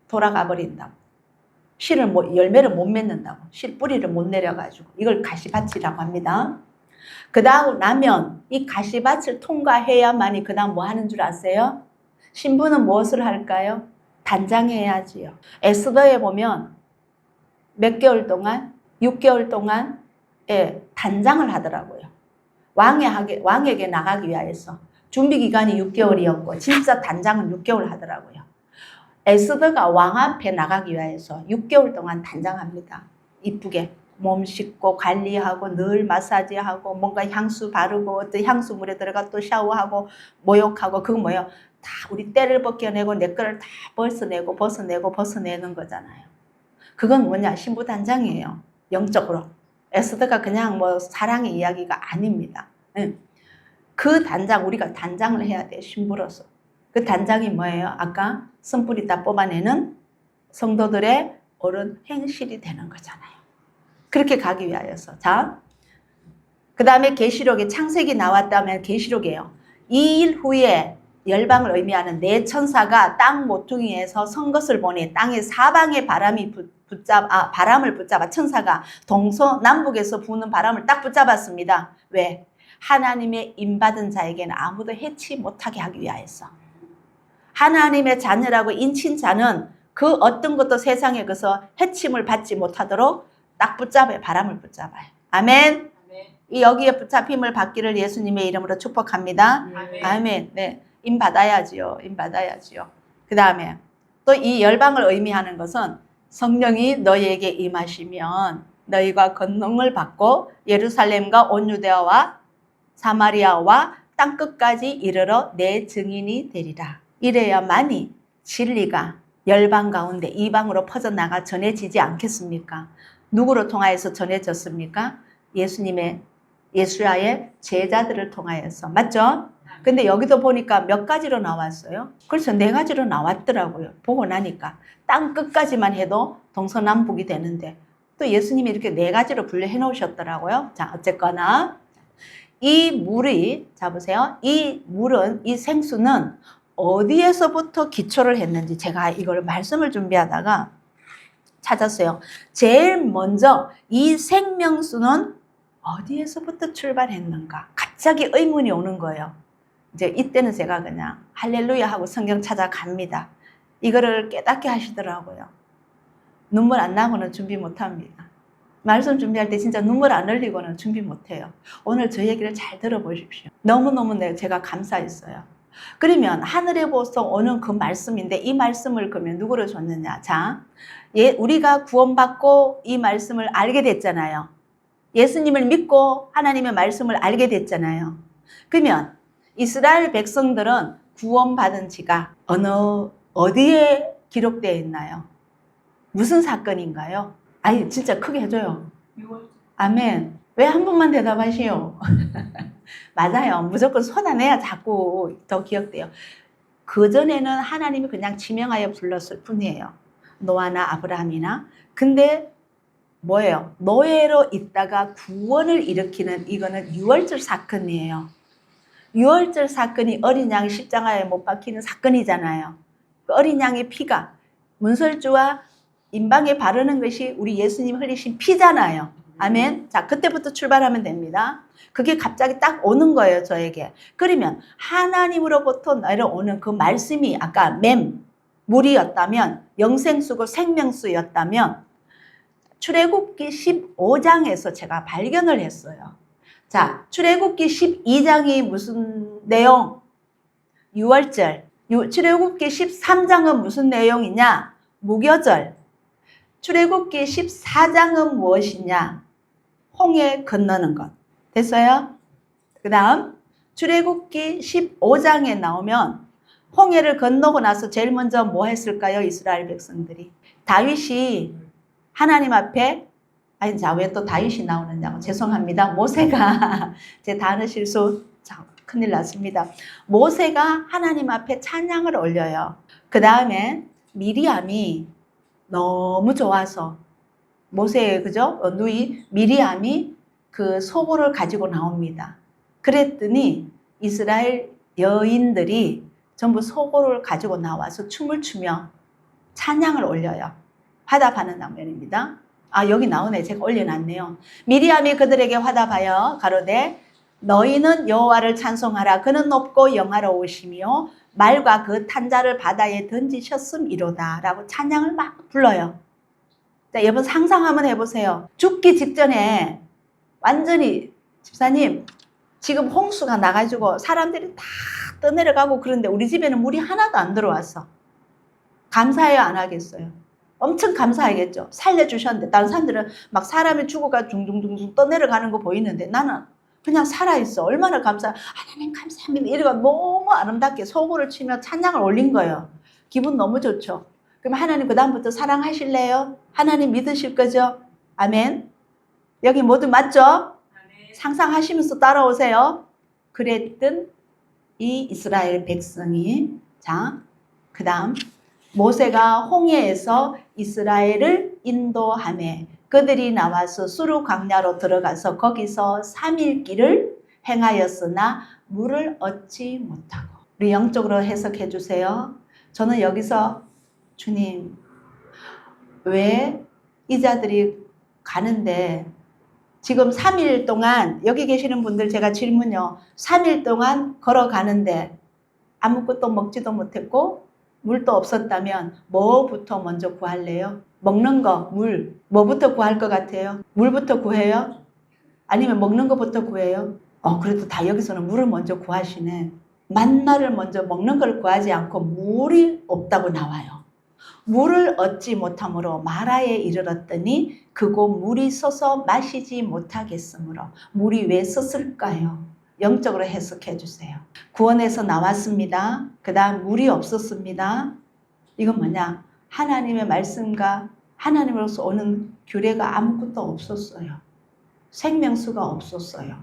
돌아가 버린다고. 열매를 못 맺는다고. 실 뿌리를 못 내려가지고. 이걸 가시밭이라고 합니다. 그 다음 나면 이 가시밭을 통과해야만이 그 다음 뭐 하는 줄 아세요? 신부는 무엇을 할까요? 단장해야지요. 에스더에 보면 몇 개월 동안? 6개월 동안 단장을 하더라고요. 왕에게 나가기 위해서. 준비 기간이 6개월이었고 진짜 단장은 6개월 하더라고요. 에스더가 왕 앞에 나가기 위해서 6개월 동안 단장합니다. 이쁘게 몸 씻고 관리하고 늘 마사지하고 뭔가 향수 바르고 또 향수물에 들어가 또 샤워하고 모욕하고 그거 뭐예요? 다 우리 때를 벗겨내고 내 거를 다 벗어내는 거잖아요. 그건 뭐냐? 신부 단장이에요. 영적으로. 에스더가 그냥 뭐 사랑의 이야기가 아닙니다. 그 단장, 우리가 단장을 해야 돼요. 신부로서. 그 단장이 뭐예요? 아까 선뿌리 다 뽑아내는 성도들의 옳은 행실이 되는 거잖아요. 그렇게 가기 위하여서. 자, 그 다음에 계시록에 창세기 나왔다면 계시록이에요. 이 일 후에 열방을 의미하는 네 천사가 땅 모퉁이에서 선 것을 보니 땅의 사방에 바람을 붙잡아 천사가 동서남북에서 부는 바람을 딱 붙잡았습니다. 왜? 하나님의 인받은 자에게는 아무도 해치 못하게 하기 위하여서. 하나님의 자녀라고 인친 자는 그 어떤 것도 세상에 그서 해침을 받지 못하도록 딱 붙잡아요. 바람을 붙잡아요. 아멘. 이 여기에 붙잡힘을 받기를 예수님의 이름으로 축복합니다. 아멘. 네, 임 받아야지요. 그 다음에 또 이 열방을 의미하는 것은 성령이 너희에게 임하시면 너희가 권능을 받고 예루살렘과 온 유대아와 사마리아와 땅끝까지 이르러 내 증인이 되리라. 이래야만이 진리가 열방 가운데 이방으로 퍼져나가 전해지지 않겠습니까? 누구로 통하여서 전해졌습니까? 예수야의 제자들을 통하여서. 맞죠? 근데 여기도 보니까 몇 가지로 나왔어요? 그래서 4가지로 나왔더라고요. 보고 나니까. 땅 끝까지만 해도 동서남북이 되는데 또 예수님이 이렇게 4가지로 분류해 놓으셨더라고요. 자, 어쨌거나 이 물이, 자 보세요. 이 물은, 이 생수는 어디에서부터 기초를 했는지 제가 이걸 말씀을 준비하다가 찾았어요. 제일 먼저 이 생명수는 어디에서부터 출발했는가? 갑자기 의문이 오는 거예요. 이제 이때는 제가 그냥 할렐루야 하고 성경 찾아갑니다. 이거를 깨닫게 하시더라고요. 눈물 안 나고는 준비 못합니다. 말씀 준비할 때 진짜 눈물 안 흘리고는 준비 못해요. 오늘 저 얘기를 잘 들어보십시오. 너무너무 제가 감사했어요. 그러면 하늘에서 오는 그 말씀인데 이 말씀을 그러면 누구를 줬느냐? 자, 우리가 구원받고 이 말씀을 알게 됐잖아요. 예수님을 믿고 하나님의 말씀을 알게 됐잖아요. 그러면 이스라엘 백성들은 구원받은 지가 어디에 기록되어 있나요? 무슨 사건인가요? 아니 진짜 크게 해줘요. 아멘. 왜 한 번만 대답하시오? 맞아요. 무조건 쏟아내야 자꾸 더 기억돼요. 그전에는 하나님이 그냥 지명하여 불렀을 뿐이에요. 노아나 아브라함이나. 근데 뭐예요? 노예로 있다가 구원을 일으키는 이거는 유월절 사건이에요. 유월절 사건이 어린 양 십자가에 못 박히는 사건이잖아요. 그 어린 양의 피가 문설주와 임방에 바르는 것이 우리 예수님 흘리신 피잖아요. 아멘. 자, 그때부터 출발하면 됩니다. 그게 갑자기 딱 오는 거예요, 저에게. 그러면 하나님으로부터 내려오는 그 말씀이 아까 물이었다면, 영생수고 생명수였다면 출애굽기 15장에서 제가 발견을 했어요. 자, 출애굽기 12장이 무슨 내용? 유월절. 출애굽기 13장은 무슨 내용이냐? 무교절. 출애굽기 14장은 무엇이냐? 홍해 건너는 것. 됐어요? 그 다음 출애굽기 15장에 나오면 홍해를 건너고 나서 제일 먼저 뭐 했을까요? 이스라엘 백성들이. 다윗이 하나님 앞에, 아니, 자, 왜 또 다윗이 나오느냐고. 죄송합니다. 모세가, 제 단어 실수, 자, 큰일 났습니다. 모세가 하나님 앞에 찬양을 올려요. 그 다음에 미리암이 너무 좋아서, 모세의, 그죠? 누이 미리암이 그 소고를 가지고 나옵니다. 그랬더니 이스라엘 여인들이 전부 소고를 가지고 나와서 춤을 추며 찬양을 올려요. 화답하는 장면입니다. 아, 여기 나오네. 제가 올려놨네요. 미리암이 그들에게 화답하여 가로되 너희는 여호와를 찬송하라. 그는 높고 영화로우시며 말과 그 탄자를 바다에 던지셨음이로다 라고 찬양을 막 불러요. 자, 여러분 상상 한번 해보세요. 죽기 직전에 완전히 집사님 지금 홍수가 나가지고 사람들이 다 떠내려가고 그런데 우리 집에는 물이 하나도 안 들어왔어. 감사해요? 안 하겠어요? 엄청 감사하겠죠. 살려주셨는데 다른 사람들은 막 사람이 죽어가 둥둥둥둥 떠내려가는 거 보이는데 나는 그냥 살아있어. 얼마나 감사. 하나님 감사합니다. 이래가 너무 아름답게 소고를 치며 찬양을 올린 거예요. 기분 너무 좋죠. 그럼 하나님 그 다음부터 사랑하실래요? 하나님 믿으실 거죠? 아멘. 여기 모두 맞죠? 아멘. 상상하시면서 따라오세요. 그랬던 이 이스라엘 백성이, 자, 그 다음 모세가 홍해에서 이스라엘을 인도하며 그들이 나와서 수르 광야로 들어가서 거기서 3일 길을 행하였으나 물을 얻지 못하고. 우리 영적으로 해석해 주세요. 저는 여기서 주님, 왜 이 자들이 가는데 지금 3일 동안 여기 계시는 분들 제가 질문요. 3일 동안 걸어가는데 아무것도 먹지도 못했고 물도 없었다면 뭐부터 먼저 구할래요? 먹는 거, 물. 뭐부터 구할 것 같아요? 물부터 구해요? 아니면 먹는 것부터 구해요? 그래도 다 여기서는 물을 먼저 구하시네. 만나를 먼저 먹는 걸 구하지 않고 물이 없다고 나와요. 물을 얻지 못함으로 마라에 이르렀더니 그곳 물이 솟아 마시지 못하겠으므로. 물이 왜 섰을까요? 영적으로 해석해 주세요. 구원에서 나왔습니다. 그 다음 물이 없었습니다. 이건 뭐냐? 하나님의 말씀과 하나님으로서 오는 규례가 아무것도 없었어요. 생명수가 없었어요.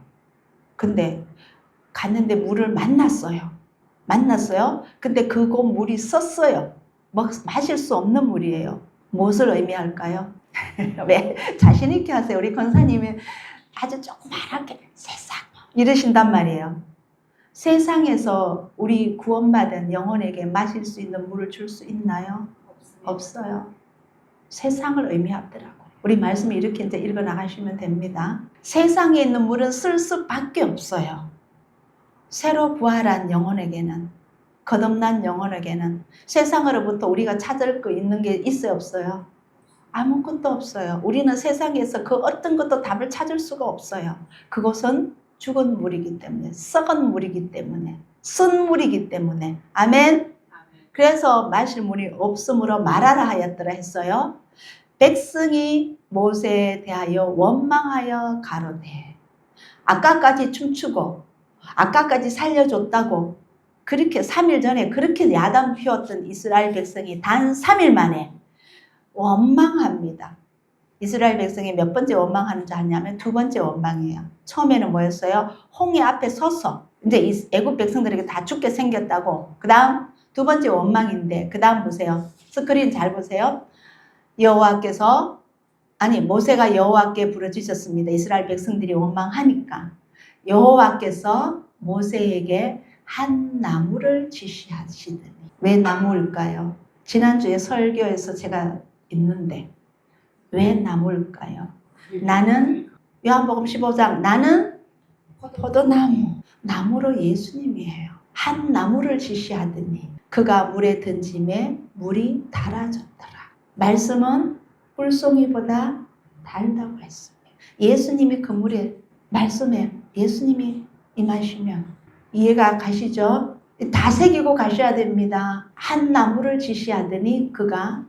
근데 갔는데 물을 만났어요. 근데 그곳 물이 섰어요. 마실 수 없는 물이에요. 무엇을 의미할까요? 왜 자신 있게 하세요? 우리 권사님이 아주 조그맣게 세상 이러신단 말이에요. 세상에서 우리 구원받은 영혼에게 마실 수 있는 물을 줄 수 있나요? 없어요. 세상을 의미하더라고요. 우리 말씀을 이렇게 이제 읽어 나가시면 됩니다. 세상에 있는 물은 쓸 수밖에 없어요. 새로 부활한 영혼에게는, 거듭난 영혼에게는 세상으로부터 우리가 찾을 거 있는 게 있어요, 없어요? 아무것도 없어요. 우리는 세상에서 그 어떤 것도 답을 찾을 수가 없어요. 그것은 죽은 물이기 때문에, 썩은 물이기 때문에, 쓴 물이기 때문에. 아멘? 그래서 마실 물이 없으므로 말하라 하였더라 했어요. 백성이 모세에 대하여 원망하여 가로되, 아까까지 춤추고 아까까지 살려줬다고 그렇게 3일 전에 그렇게 야단 피웠던 이스라엘 백성이 단 3일 만에 원망합니다. 이스라엘 백성이 몇 번째 원망하는 줄 아냐면 두 번째 원망이에요. 처음에는 뭐였어요? 홍해 앞에 서서 이제 애굽 백성들에게 다 죽게 생겼다고. 그 다음 두 번째 원망인데 그 다음 보세요. 스크린 잘 보세요. 모세가 여호와께 부르짖었습니다. 이스라엘 백성들이 원망하니까 여호와께서 모세에게 한 나무를 지시하시더니. 왜 나무일까요? 지난주에 설교에서 제가 있는데 왜 나무일까요? 나는 요한복음 15장 나는 포도나무, 나무로 예수님이에요. 한 나무를 지시하더니 그가 물에 던짐에 물이 달아졌더라. 말씀은 꿀송이보다 달다고 했습니다. 예수님이 그 물에, 말씀에 예수님이 임하시면 이해가 가시죠? 다 새기고 가셔야 됩니다. 한 나무를 지시하더니 그가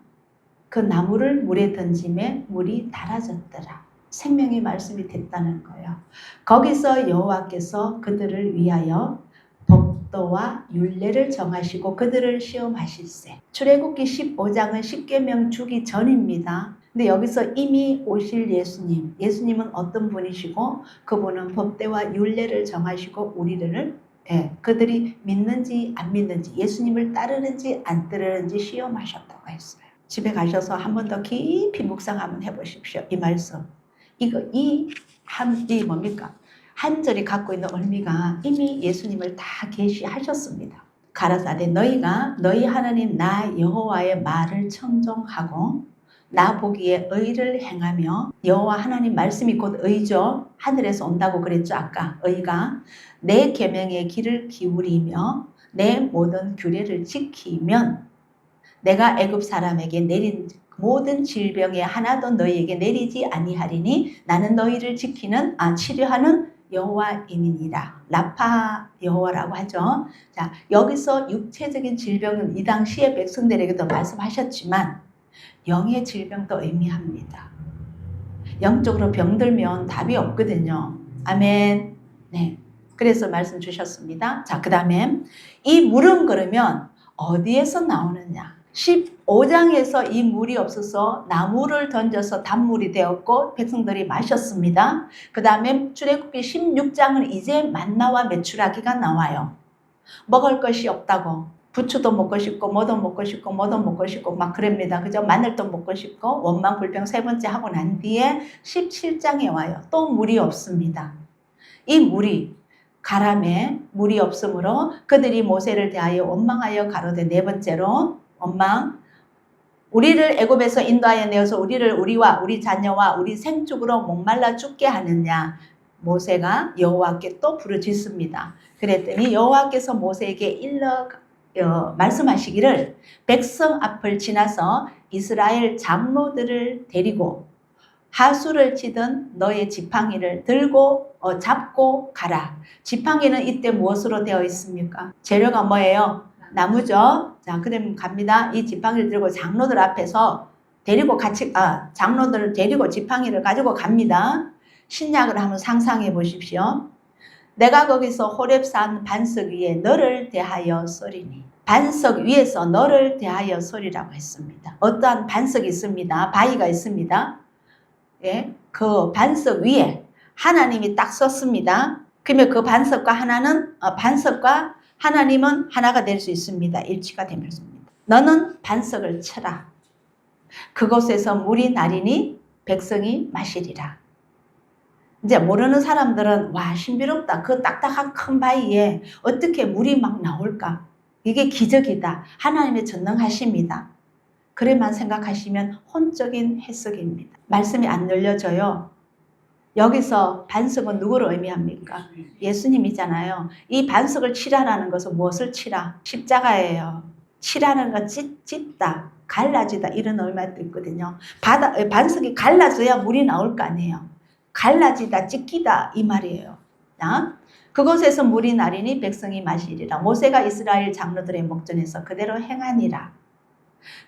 그 나무를 물에 던짐에 물이 달아졌더라. 생명의 말씀이 됐다는 거예요. 거기서 여호와께서 그들을 위하여 법도와 율례를 정하시고 그들을 시험하실세. 출애굽기 15장은 십계명 주기 전입니다. 근데 여기서 이미 오실 예수님은 어떤 분이시고 그분은 법대와 율례를 정하시고 우리를 그들이 믿는지 안 믿는지 예수님을 따르는지 안 따르는지 시험하셨다고 했어요. 집에 가셔서 한 번 더 깊이 묵상 한번 해보십시오. 이 말씀. 이 뭡니까? 한 절이 갖고 있는 의미가 이미 예수님을 다 계시하셨습니다. 가라사대 너희가 너희 하나님 나 여호와의 말을 청종하고 나 보기에 의를 행하며 여호와 하나님 말씀이 곧 의죠. 하늘에서 온다고 그랬죠. 아까 의가 내 계명의 길을 기울이며 내 모든 규례를 지키면 내가 애굽 사람에게 내린 모든 질병에 하나도 너희에게 내리지 아니하리니 나는 너희를 치료하는 여호와이니라. 라파 여호와라고 하죠. 자, 여기서 육체적인 질병은 이 당시에 백성들에게도 말씀하셨지만 영의 질병도 의미합니다. 영적으로 병들면 답이 없거든요. 아멘. 네. 그래서 말씀 주셨습니다. 자, 그 다음에 이 물은 그러면 어디에서 나오느냐? 15장에서 이 물이 없어서 나무를 던져서 단물이 되었고 백성들이 마셨습니다. 그 다음에 출애굽기 16장은 이제 만나와 메추라기가 나와요. 먹을 것이 없다고. 부추도 먹고 싶고 뭐도 먹고 싶고 뭐도 먹고 싶고 막 그럽니다. 그죠? 마늘도 먹고 싶고 원망 불평 세 번째 하고 난 뒤에 17장에 와요. 또 물이 없습니다. 이 물이 가람에 물이 없으므로 그들이 모세를 대하여 원망하여 가로되 네 번째로 원망 우리를 애굽에서 인도하여 내어서 우리와 우리 자녀와 우리 생축으로 목말라 죽게 하느냐. 모세가 여호와께 또 부르짖습니다. 그랬더니 여호와께서 모세에게 말씀하시기를 백성 앞을 지나서 이스라엘 장로들을 데리고 하수를 치던 너의 지팡이를 들고 잡고 가라. 지팡이는 이때 무엇으로 되어 있습니까? 재료가 뭐예요? 나무죠. 자, 그럼 갑니다. 이 지팡이를 들고 장로들 앞에서 장로들을 데리고 지팡이를 가지고 갑니다. 신약을 한번 상상해 보십시오. 내가 거기서 호렙산 반석 위에 너를 대하여 쏘리니. 반석 위에서 너를 대하여 쏘리라고 했습니다. 어떠한 반석이 있습니다. 바위가 있습니다. 예, 그 반석 위에 하나님이 딱 섰습니다. 그러면 그 반석과 하나님은 하나가 될 수 있습니다. 일치가 되면서. 너는 반석을 쳐라. 그곳에서 물이 나리니 백성이 마시리라. 이제 모르는 사람들은 와 신비롭다. 그 딱딱한 큰 바위에 어떻게 물이 막 나올까? 이게 기적이다. 하나님의 전능하십니다. 그래만 생각하시면 혼적인 해석입니다. 말씀이 안 늘려져요. 여기서 반석은 누구를 의미합니까? 예수님이잖아요. 이 반석을 치라라는 것은 무엇을 치라? 십자가예요. 치라는 건 찢다, 갈라지다 이런 의미도 있거든요. 반석이 갈라져야 물이 나올 거 아니에요. 갈라지다, 찢기다 이 말이에요. 그곳에서 물이 나리니 백성이 마시리라. 모세가 이스라엘 장로들의 목전에서 그대로 행하니라.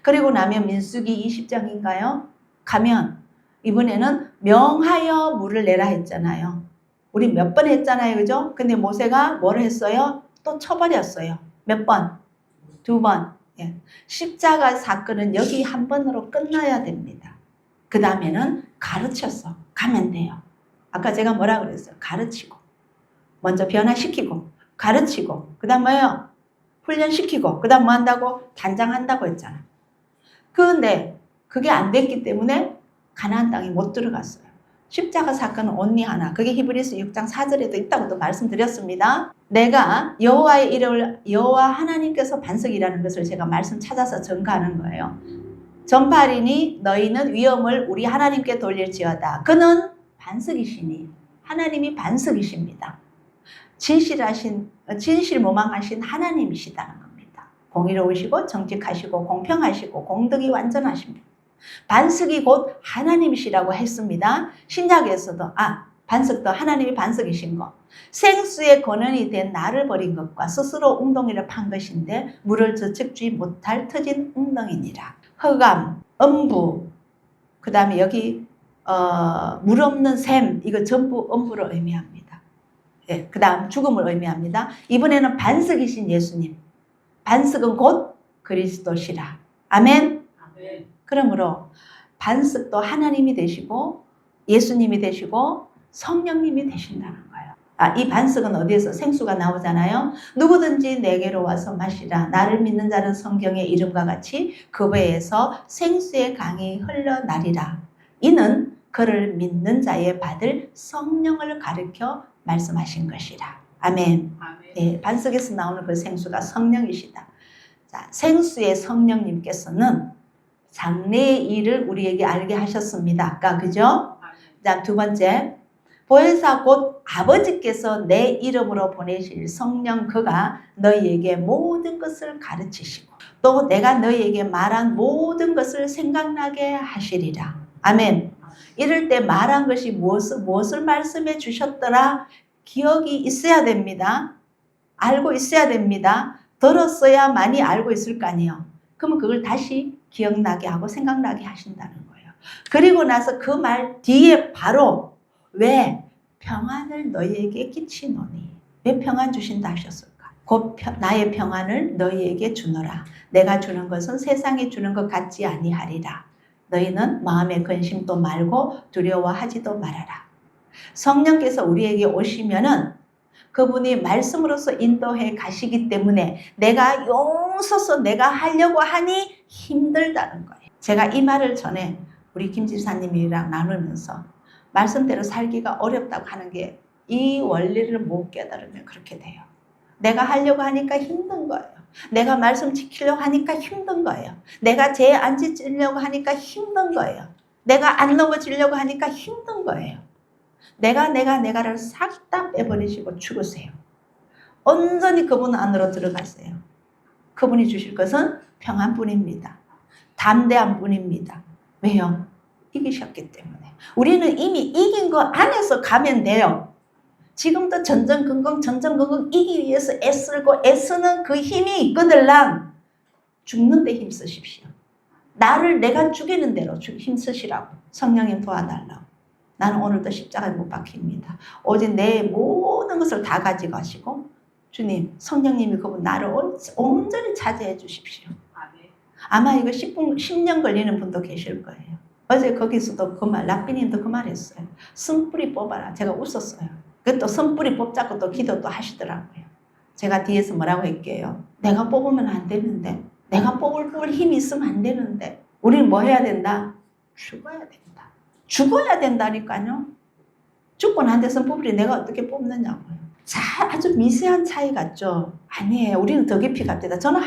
그리고 나면 민수기 20장인가요? 가면 이번에는 명하여 물을 내라 했잖아요. 우리 몇 번 했잖아요. 그죠? 근데 모세가 뭘 했어요? 또 쳐버렸어요. 몇 번? 2번. 예. 십자가 사건은 여기 한 번으로 끝나야 됩니다. 그 다음에는 가르쳤어. 가면 돼요. 아까 제가 뭐라 그랬어요? 가르치고. 먼저 변화시키고, 가르치고, 그 다음 뭐예요? 훈련시키고, 그 다음 뭐 한다고? 단장한다고 했잖아. 그런데 그게 안 됐기 때문에 가나안 땅에 못 들어갔어요. 십자가 사건은 온리 하나. 그게 히브리서 6장 4절에도 있다고 또 말씀드렸습니다. 내가 여호와의 이름을 여호와 하나님께서 반석이라는 것을 제가 말씀 찾아서 전가하는 거예요. 전파하리니 너희는 위엄을 우리 하나님께 돌릴지어다. 그는 반석이시니 하나님이 반석이십니다. 진실무망하신 하나님이시다는 겁니다. 공의로우시고 정직하시고 공평하시고 공덕이 완전하십니다. 반석이 곧 하나님이시라고 했습니다. 신약에서도 반석도 하나님이 반석이신 것. 생수의 근원이 된 나를 버린 것과 스스로 웅덩이를 판 것인데 물을 저측지 못할 터진 웅덩이니라. 흑암, 음부, 그 다음에 여기 물 없는 샘, 이거 전부 음부를 의미합니다. 예, 그 다음 죽음을 의미합니다. 이번에는 반석이신 예수님. 반석은 곧 그리스도시라. 아멘. 아멘. 그러므로 반석도 하나님이 되시고 예수님이 되시고 성령님이 되신다는 거예요. 이 반석은 어디에서 생수가 나오잖아요. 누구든지 내게로 와서 마시라. 나를 믿는 자는 성경의 이름과 같이 그 배에서 생수의 강이 흘러나리라. 이는 그를 믿는 자의 받을 성령을 가르쳐 말씀하신 것이라. 아멘. 아멘. 네, 반석에서 나오는 그 생수가 성령이시다. 자, 생수의 성령님께서는 장래의 일을 우리에게 알게 하셨습니다. 아까 그죠? 자, 두 번째, 보혜사 곧 아버지께서 내 이름으로 보내실 성령 그가 너희에게 모든 것을 가르치시고 또 내가 너희에게 말한 모든 것을 생각나게 하시리라. 아멘. 이럴 때 말한 것이 무엇을 말씀해 주셨더라? 기억이 있어야 됩니다. 알고 있어야 됩니다. 들었어야 많이 알고 있을 거 아니에요. 그러면 그걸 다시 기억나게 하고 생각나게 하신다는 거예요. 그리고 나서 그 말 뒤에 바로 왜 평안을 너희에게 끼치노니? 왜 평안 주신다 하셨을까? 곧 나의 평안을 너희에게 주노라. 내가 주는 것은 세상이 주는 것 같지 아니하리라. 너희는 마음의 근심도 말고 두려워하지도 말아라. 성령께서 우리에게 오시면은 그분이 말씀으로서 인도해 가시기 때문에 내가 용서서 내가 하려고 하니 힘들다는 거예요. 제가 이 말을 전에 우리 김 집사님이랑 나누면서 말씀대로 살기가 어렵다고 하는 게 이 원리를 못 깨달으면 그렇게 돼요. 내가 하려고 하니까 힘든 거예요. 내가 말씀 지키려고 하니까 힘든 거예요. 내가 죄 안 지키려고 하니까 힘든 거예요. 내가 안 넘어지려고 하니까 힘든 거예요. 내가를 싹 다 빼버리시고 죽으세요. 온전히 그분 안으로 들어가세요. 그분이 주실 것은 평안뿐입니다. 담대함뿐입니다. 왜요? 이기셨기 때문에. 우리는 이미 이긴 거 안에서 가면 돼요. 지금도 전전긍긍 이기기 위해서 애쓰고 애쓰는 그 힘이 있거들랑 죽는데 힘쓰십시오. 내가 죽이는 대로 힘쓰시라고. 성령님 도와달라고. 나는 오늘도 십자가에 못 박힙니다. 오직 내 모든 것을 다 가지고 가시고 주님, 성령님이 그분 나를 온전히 차지해 주십시오. 아마 이거 10년 걸리는 분도 계실 거예요. 어제 거기서도 그 말, 라삐님도 그 말 했어요. 쓴뿌리 뽑아라. 제가 웃었어요. 그또 쓴뿌리 뽑자고 또 기도도 하시더라고요. 제가 뒤에서 뭐라고 할게요. 내가 뽑으면 안 되는데, 내가 뽑을 힘이 있으면 안 되는데, 우리는 뭐 해야 된다? 죽어야 된다. 죽어야 된다니까요. 죽고 난 데서 뽑으리 내가 어떻게 뽑느냐고요. 아주 미세한 차이 같죠? 아니에요. 우리는 더 깊이 갑니다. 저는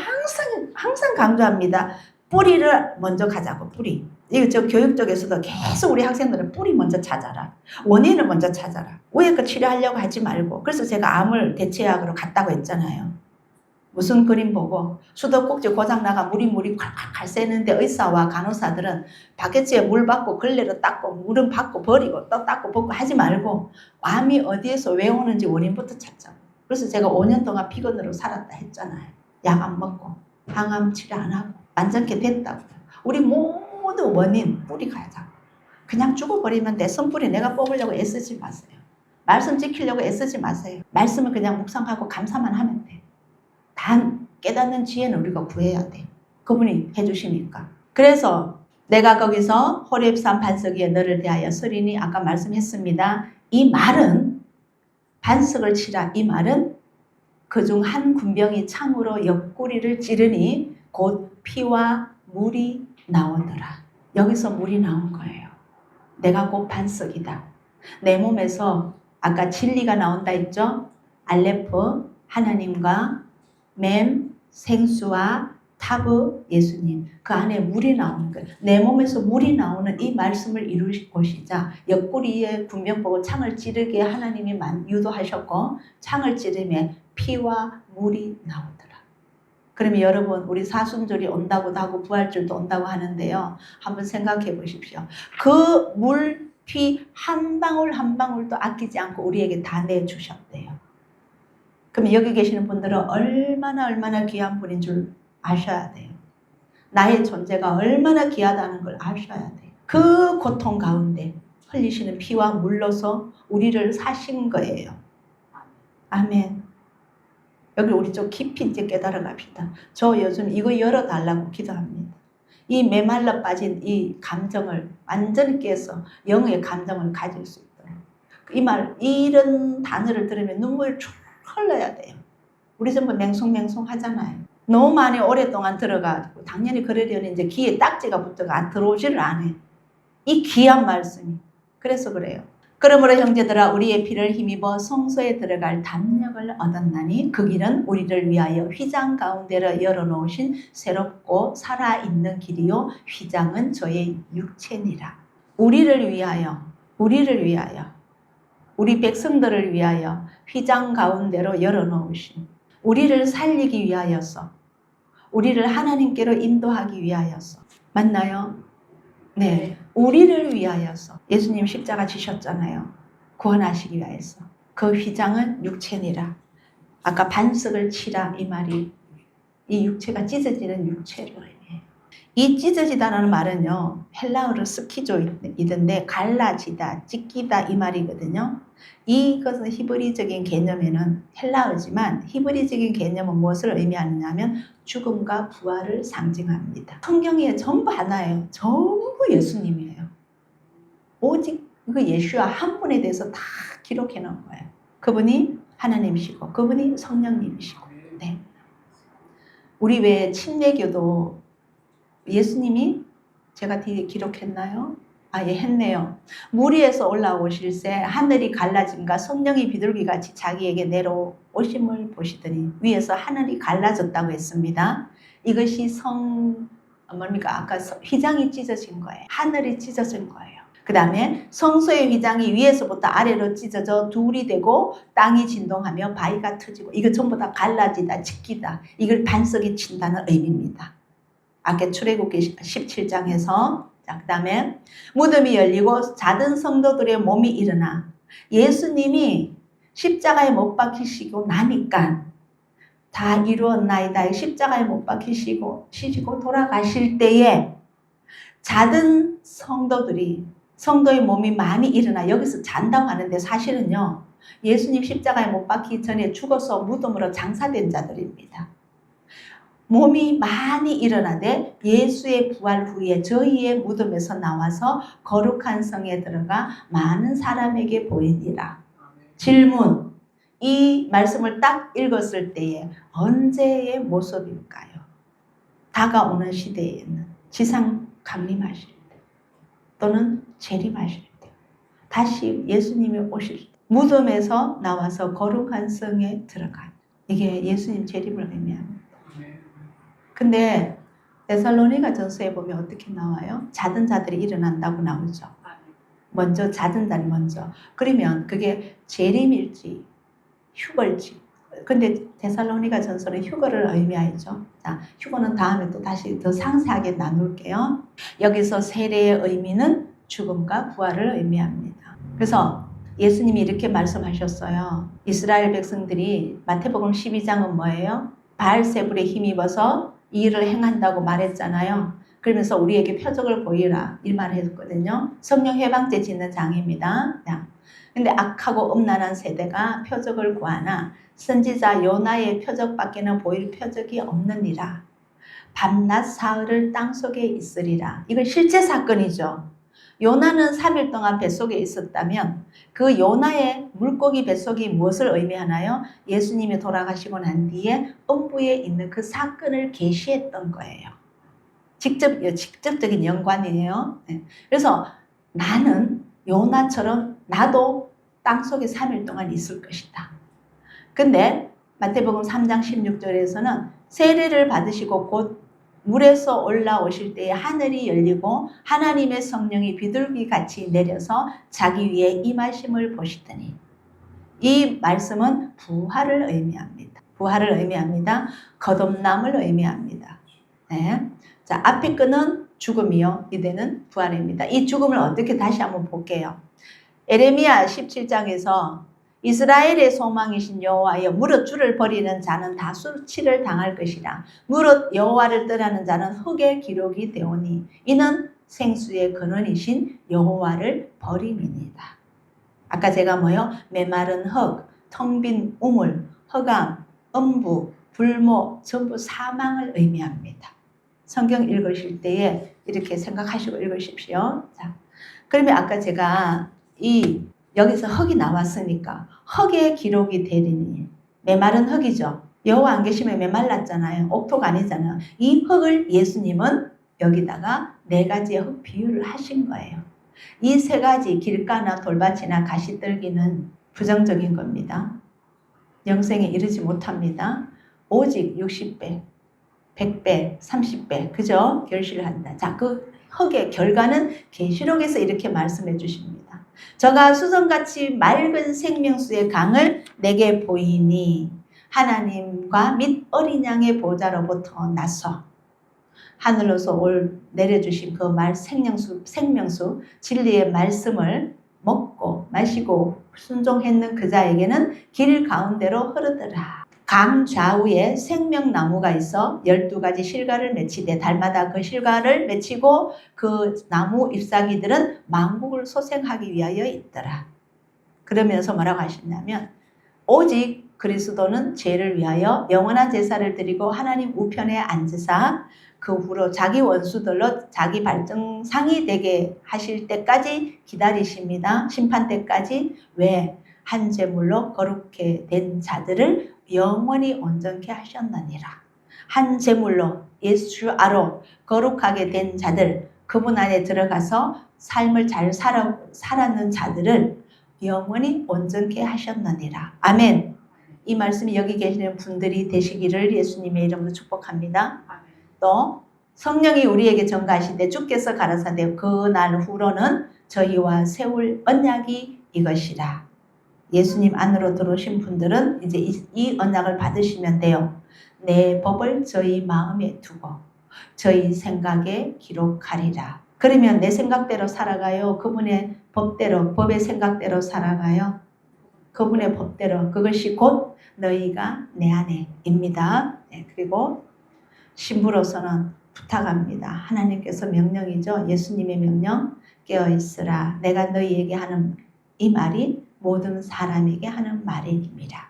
항상 강조합니다. 뿌리를 먼저 가자고, 뿌리. 이거 저 교육 쪽에서도 계속 우리 학생들은 뿌리 먼저 찾아라. 원인을 먼저 찾아라. 위에 거 치료하려고 하지 말고. 그래서 제가 암을 대체약으로 갔다고 했잖아요. 무슨 그림 보고 수도꼭지 고장나가 물이 콸콸콸 새는데 의사와 간호사들은 바켓에 물 받고 걸레로 닦고 물은 받고 버리고 또 닦고 벗고 하지 말고 암이 어디에서 왜 오는지 원인부터 찾자고. 그래서 제가 5년 동안 비건으로 살았다 했잖아요. 약 안 먹고 항암 치료 안 하고 완전히 됐다고요. 우리 모두 원인 뿌리 가자. 그냥 죽어버리면 내 손뿌리 내가 뽑으려고 애쓰지 마세요. 말씀 지키려고 애쓰지 마세요. 말씀을 그냥 묵상하고 감사만 하면 돼. 단 깨닫는 지혜는 우리가 구해야 돼. 그분이 해주시니까. 그래서 내가 거기서 호렙산 반석 위에 너를 대하여 서리니 아까 말씀했습니다. 이 말은 반석을 치라. 이 말은 그중 한 군병이 창으로 옆구리를 찌르니 곧 피와 물이 나오더라. 여기서 물이 나온 거예요. 내가 곧 반석이다. 내 몸에서 아까 진리가 나온다 했죠? 알레프 하나님과 맴 생수와 타브 예수님 그 안에 물이 나오는 거예요. 내 몸에서 물이 나오는 이 말씀을 이루시고자 옆구리에 군병 보고 창을 찌르게 하나님이 유도하셨고 창을 찌르면 피와 물이 나오더라. 그러면 여러분 우리 사순절이 온다고도 하고 부활절도 온다고 하는데요. 한번 생각해 보십시오. 그 물, 피 한 방울 한 방울도 아끼지 않고 우리에게 다 내주셨대요. 그럼 여기 계시는 분들은 얼마나 귀한 분인 줄 아셔야 돼요. 나의 존재가 얼마나 귀하다는 걸 아셔야 돼요. 그 고통 가운데 흘리시는 피와 물로서 우리를 사신 거예요. 아멘. 여기 우리 좀 깊이 이제 깨달아 갑시다. 저 요즘 이거 열어달라고 기도합니다. 이 메말라 빠진 이 감정을 완전히 깨서 영의 감정을 가질 수 있도록. 이런 단어를 들으면 눈물 쭉 흘러야 돼요. 우리 전부 맹숭맹숭 하잖아요. 너무 많이 오랫동안 들어가지고 당연히 그러려니 이제 귀에 딱지가 붙어가 안 들어오지를 않아요. 이 귀한 말씀이. 그래서 그래요. 그러므로 형제들아 우리의 피를 힘입어 성소에 들어갈 담력을 얻었나니 그 길은 우리를 위하여 휘장 가운데로 열어놓으신 새롭고 살아있는 길이요 휘장은 저의 육체니라. 우리를 위하여 우리 백성들을 위하여 휘장 가운데로 열어놓으신 우리를 살리기 위하여서 우리를 하나님께로 인도하기 위하여서 맞나요? 네. 우리를 위하여서 예수님 십자가 지셨잖아요. 구원하시기 위해서. 그 휘장은 육체니라. 아까 반석을 치라 이 말이 이 육체가 찢어지는 육체를 의미해요. 이 찢어지다라는 말은요. 헬라어로 스키조이던데 갈라지다, 찢기다 이 말이거든요. 이것은 히브리적인 개념에는 헬라어지만 히브리적인 개념은 무엇을 의미하느냐면 죽음과 부활을 상징합니다. 성경이 전부 하나예요. 전부 예수님이에요. 오직 그 예수와 한 분에 대해서 다 기록해 놓은 거예요. 그분이 하나님이시고 그분이 성령님이시고. 네. 우리 왜 침례교도 예수님이 제가 뒤에 기록했나요? 예, 했네요. 물 위에서 올라오실새 하늘이 갈라짐과 성령이 비둘기같이 자기에게 내려오심을 보시더니 위에서 하늘이 갈라졌다고 했습니다. 이것이 아까 휘장이 찢어진 거예요. 하늘이 찢어진 거예요. 그 다음에 성소의 휘장이 위에서부터 아래로 찢어져 둘이 되고 땅이 진동하며 바위가 터지고 이거 전부 다 갈라지다, 찢기다. 이걸 반석이 친다는 의미입니다. 아까 출애굽기 17장에서 그 다음에 무덤이 열리고 자던 성도들의 몸이 일어나 예수님이 십자가에 못 박히시고 나니까 다 이루었나이다. 십자가에 못 박히시고 돌아가실 때에 자던 성도의 몸이 많이 일어나 여기서 잔다고 하는데 사실은요. 예수님 십자가에 못 박히기 전에 죽어서 무덤으로 장사된 자들입니다. 몸이 많이 일어나되 예수의 부활 후에 저희의 무덤에서 나와서 거룩한 성에 들어가 많은 사람에게 보이니라. 질문. 이 말씀을 딱 읽었을 때에 언제의 모습일까요? 다가오는 시대에는 지상 강림하실 때 또는 재림하실 때 다시 예수님이 오실 때 무덤에서 나와서 거룩한 성에 들어간 이게 예수님 재림을 의미합니다. 근데 데살로니가 전서에 보면 어떻게 나와요? 자던 자들이 일어난다고 나오죠. 먼저 자던 자리 먼저. 그러면 그게 재림일지 휴거일지. 근데 데살로니가 전서는 휴거를 의미하죠. 자, 휴거는 다음에 또 다시 더 상세하게 나눌게요. 여기서 세례의 의미는 죽음과 부활을 의미합니다. 그래서 예수님이 이렇게 말씀하셨어요. 이스라엘 백성들이 마태복음 12장은 뭐예요? 바알세불에 힘입어서 이 일을 행한다고 말했잖아요. 그러면서 우리에게 표적을 보이라 이 말을 했거든요. 성령 해방죄 짓는 장입니다. 근데 악하고 음란한 세대가 표적을 구하나 선지자 요나의 표적밖에는 보일 표적이 없느니라. 밤낮 사흘을 땅속에 있으리라. 이건 실제 사건이죠. 요나는 3일 동안 뱃속에 있었다면 그 요나의 물고기 뱃속이 무엇을 의미하나요? 예수님이 돌아가시고 난 뒤에 음부에 있는 그 사건을 계시했던 거예요. 직접적인 연관이에요. 그래서 나는 요나처럼 나도 땅속에 3일 동안 있을 것이다. 근데 마태복음 3장 16절에서는 세례를 받으시고 곧 물에서 올라오실 때에 하늘이 열리고 하나님의 성령이 비둘기같이 내려서 자기 위에 임하심을 보시더니 이 말씀은 부활을 의미합니다. 부활을 의미합니다. 거듭남을 의미합니다. 네. 자, 앞에 거는 죽음이요. 이제는 부활입니다. 이 죽음을 어떻게 다시 한번 볼게요. 에레미야 17장에서 이스라엘의 소망이신 여호와여 무릇 주를 버리는 자는 다 수치를 당할 것이라 무릇 여호와를 떠나는 자는 흙의 기록이 되오니 이는 생수의 근원이신 여호와를 버림이니이다. 아까 제가 뭐요? 메마른 흙, 텅 빈 우물, 흑암, 음부, 불모 전부 사망을 의미합니다. 성경 읽으실 때에 이렇게 생각하시고 읽으십시오. 자, 그러면 아까 제가 여기서 흙이 나왔으니까 흙의 기록이 되리니 메마른 흙이죠. 여호와 안 계시면 메말랐잖아요. 옥토가 아니잖아요. 이 흙을 예수님은 여기다가 4가지의 흙 비유를 하신 거예요. 이 3가지 길가나 돌밭이나 가시떨기는 부정적인 겁니다. 영생에 이르지 못합니다. 오직 60배, 100배, 30배 그죠? 결실한다. 자, 그 흙의 결과는 계시록에서 이렇게 말씀해 주십니다. 저가 수정같이 맑은 생명수의 강을 내게 보이니 하나님과 및 어린 양의 보좌로부터 나서 하늘로서 내려주신 그 생명수 진리의 말씀을 먹고 마시고 순종했는 그 자에게는 길 가운데로 흐르더라. 강 좌우에 생명나무가 있어 12가지 실과를 맺히되 달마다 그 실과를 맺히고 그 나무 잎사귀들은 만국을 소생하기 위하여 있더라. 그러면서 뭐라고 하시냐면 오직 그리스도는 죄를 위하여 영원한 제사를 드리고 하나님 우편에 앉으사 그 후로 자기 원수들로 자기 발등상이 되게 하실 때까지 기다리십니다. 심판 때까지. 왜? 한 제물로 거룩게 된 자들을 영원히 온전케 하셨느니라. 한 제물로 예수 아로 거룩하게 된 자들, 그분 안에 들어가서 삶을 잘 살았는 자들을 영원히 온전케 하셨느니라. 아멘. 이 말씀이 여기 계시는 분들이 되시기를 예수님의 이름으로 축복합니다. 또 성령이 우리에게 전가하시되 주께서 가라사대 그날 후로는 저희와 세울 언약이 이것이라. 예수님 안으로 들어오신 분들은 이제 이 언약을 받으시면 돼요. 내 법을 저희 마음에 두고 저희 생각에 기록하리라. 그러면 내 생각대로 살아가요? 그분의 법대로, 법의 생각대로 살아가요? 그분의 법대로. 그것이 곧 너희가 내 안에입니다. 네, 그리고 신부로서는 부탁합니다. 하나님께서 명령이죠. 예수님의 명령. 깨어있으라. 내가 너희에게 하는 이 말이 모든 사람에게 하는 말입니다.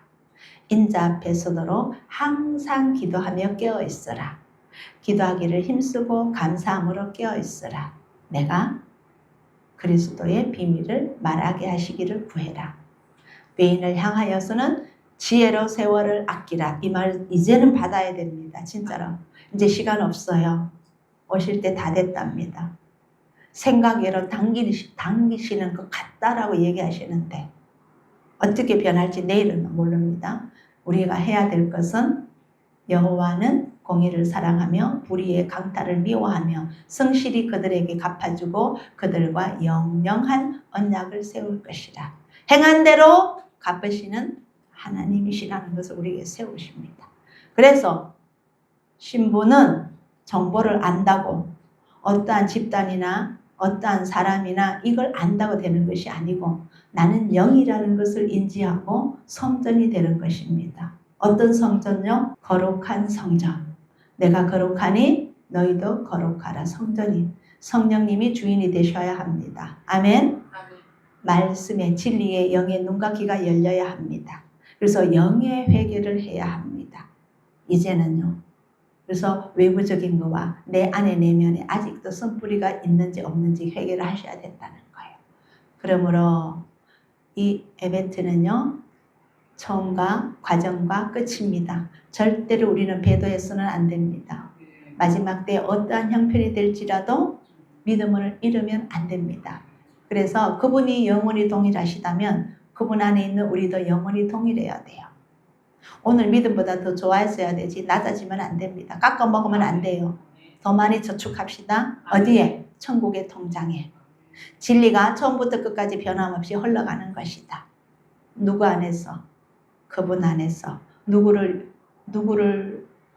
인자 앞에 서도록 항상 기도하며 깨어있으라. 기도하기를 힘쓰고 감사함으로 깨어있으라. 내가 그리스도의 비밀을 말하게 하시기를 구해라. 외인을 향하여서는 지혜로 세월을 아끼라. 이 말 이제는 받아야 됩니다. 진짜로. 이제 시간 없어요. 오실 때 다 됐답니다. 생각으로 당기시는 것 같다라고 얘기하시는데 어떻게 변할지 내일은 모릅니다. 우리가 해야 될 것은 여호와는 공의를 사랑하며 불의의 강탈을 미워하며 성실히 그들에게 갚아주고 그들과 영영한 언약을 세울 것이라. 행한 대로 갚으시는 하나님이시라는 것을 우리에게 세우십니다. 그래서 신부는 정보를 안다고 어떠한 집단이나 어떠한 사람이나 이걸 안다고 되는 것이 아니고 나는 영이라는 것을 인지하고 성전이 되는 것입니다. 어떤 성전요? 거룩한 성전. 내가 거룩하니 너희도 거룩하라. 성전이. 성령님이 주인이 되셔야 합니다. 아멘. 말씀의 진리의 영의 눈과 귀가 열려야 합니다. 그래서 영의 회개를 해야 합니다. 이제는요. 그래서 외부적인 거와 내 안에 내면에 아직도 선뿌리가 있는지 없는지 회개를 하셔야 된다는 거예요. 그러므로 이 이벤트는요. 처음과 과정과 끝입니다. 절대로 우리는 배도해서는 안 됩니다. 마지막 때 어떠한 형편이 될지라도 믿음을 잃으면 안 됩니다. 그래서 그분이 영원히 동일하시다면 그분 안에 있는 우리도 영원히 동일해야 돼요. 오늘 믿음보다 더 좋아했어야 되지 낮아지면 안 됩니다. 깎아 먹으면 안 돼요. 더 많이 저축합시다. 어디에? 천국의 통장에. 진리가 처음부터 끝까지 변함없이 흘러가는 것이다. 누구 안에서? 그분 안에서. 누구를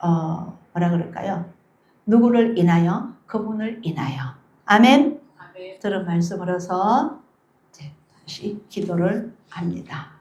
뭐라 그럴까요? 누구를 인하여? 그분을 인하여. 아멘. 들은 말씀으로서 이제 다시 기도를 합니다.